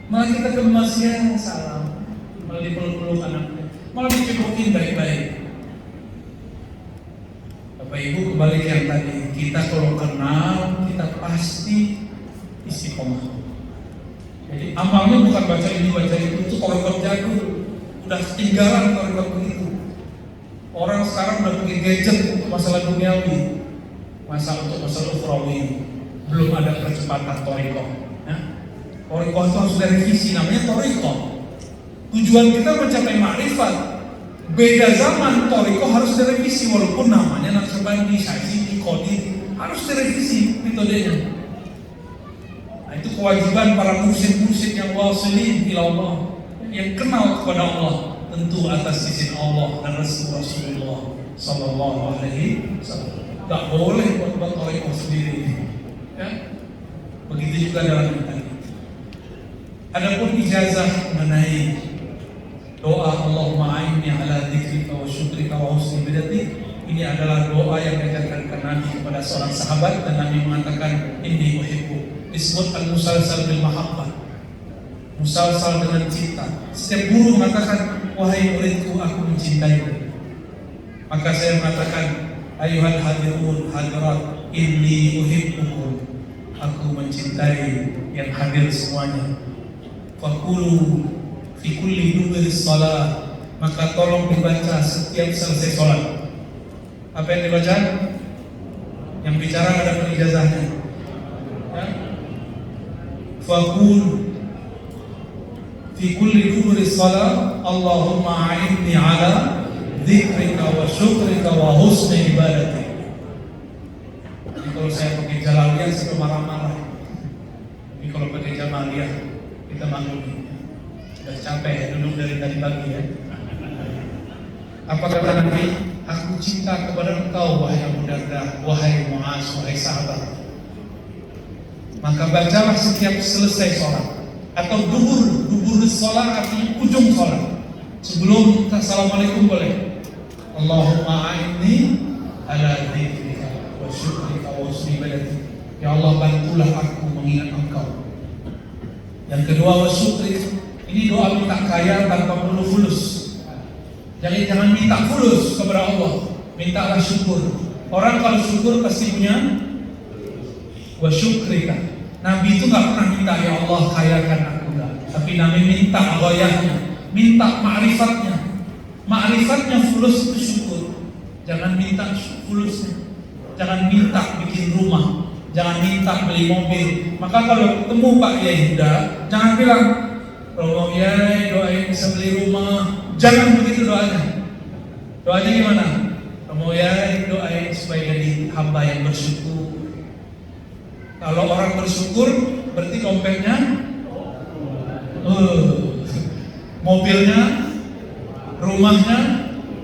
malah kita kemasian salam, malah dipeluk-peluk anaknya, malah dicekokin baik-baik. Bapak Ibu, kembali ke yang tadi, kita kalau kenal, kita pasti istiqomah. Jadi amalnya bukan baca ini, baca itu torikot jadul, udah ketinggalan torikot begitu. Orang sekarang udah pakai gadget untuk masalah duniawi, untuk masalah ukhrawi. Belum ada percepatan thariqah. Ya. Thariqah itu harus direvisi, namanya thariqah. Tujuan kita mencapai ma'rifat. Beda zaman, thariqah harus direvisi walaupun namanya Naqsyabandi, Syazili, Qadiri, harus direvisi metodenya. Nah, itu kewajiban para mursyid-mursyid yang wasilin ila Allah, yang kenal kepada Allah, tentu atas izin Allah dan Rasulullah sallallahu alaihi wasallam. Gak boleh buat thariqah sendiri. Ya? Begitu juga dalam kita. Adapun ijazah mengenai doa Allahumma a'inni ala dzikrika wa syukrika wa husni ibadatik, ini adalah doa yang diajarkan Nabi kepada seorang sahabat, dan Nabi mengatakan inni uhibbu, disebut al-musalsal bil mahabbah, musalsal dengan cinta. Setiap guru mengatakan wahai muridku aku mencintaimu, maka saya mengatakan ayuhal hadirun hadirat inni uhibbukum, aku mencintai yang hadir semuanya. Faqulu fi kulli duburi shalah, maka tolong dibaca setiap selesai sholat. Apa yang dibaca? Yang bicara ada penijazahnya. Ya? Faqul fi kulli duburi shalah Allahumma a'inni ala dzikrika wa syukrika wa husni ibadatik. Jadi kalau saya pakai Jalaliyah saya marah-marah. Tapi kalau pakai Jamaliyah kita maklumi. Sudah capek ya duduk dari tadi pagi ya. Apa kata Nabi? Aku cinta kepada engkau wahai Abu Darda, wahai Mu'az, wahai sahabat. Maka bacalah setiap selesai sholat, atau dubur sholat artinya ujung sholat. Sebelum assalamualaikum boleh. Allahumma a'inni ala dzikrika wa syukrika wa husni ibadatik. Ya Allah, bantulah aku mengingat engkau. Yang kedua wa syukrika. Ini doa minta kaya tanpa perlu fulus. Jangan minta fulus kepada Allah, mintalah syukur. Orang kalau syukur pasti punya wa syukrika. Nabi itu nggak pernah minta ya Allah kayakan aku, enggak. Tapi Nabi minta ghayahnya, minta ma'rifatnya. Ma'rifatnya fulus itu syukur. Jangan minta fulusnya. Jangan minta bikin rumah, jangan minta beli mobil. Maka kalau ketemu Pak Yai Huda, jangan bilang tolong ya doain bisa beli rumah. Jangan begitu doanya. Doanya gimana? Tolong ya doain supaya jadi hamba yang bersyukur. Kalau orang bersyukur berarti dompetnya, mobilnya, rumahnya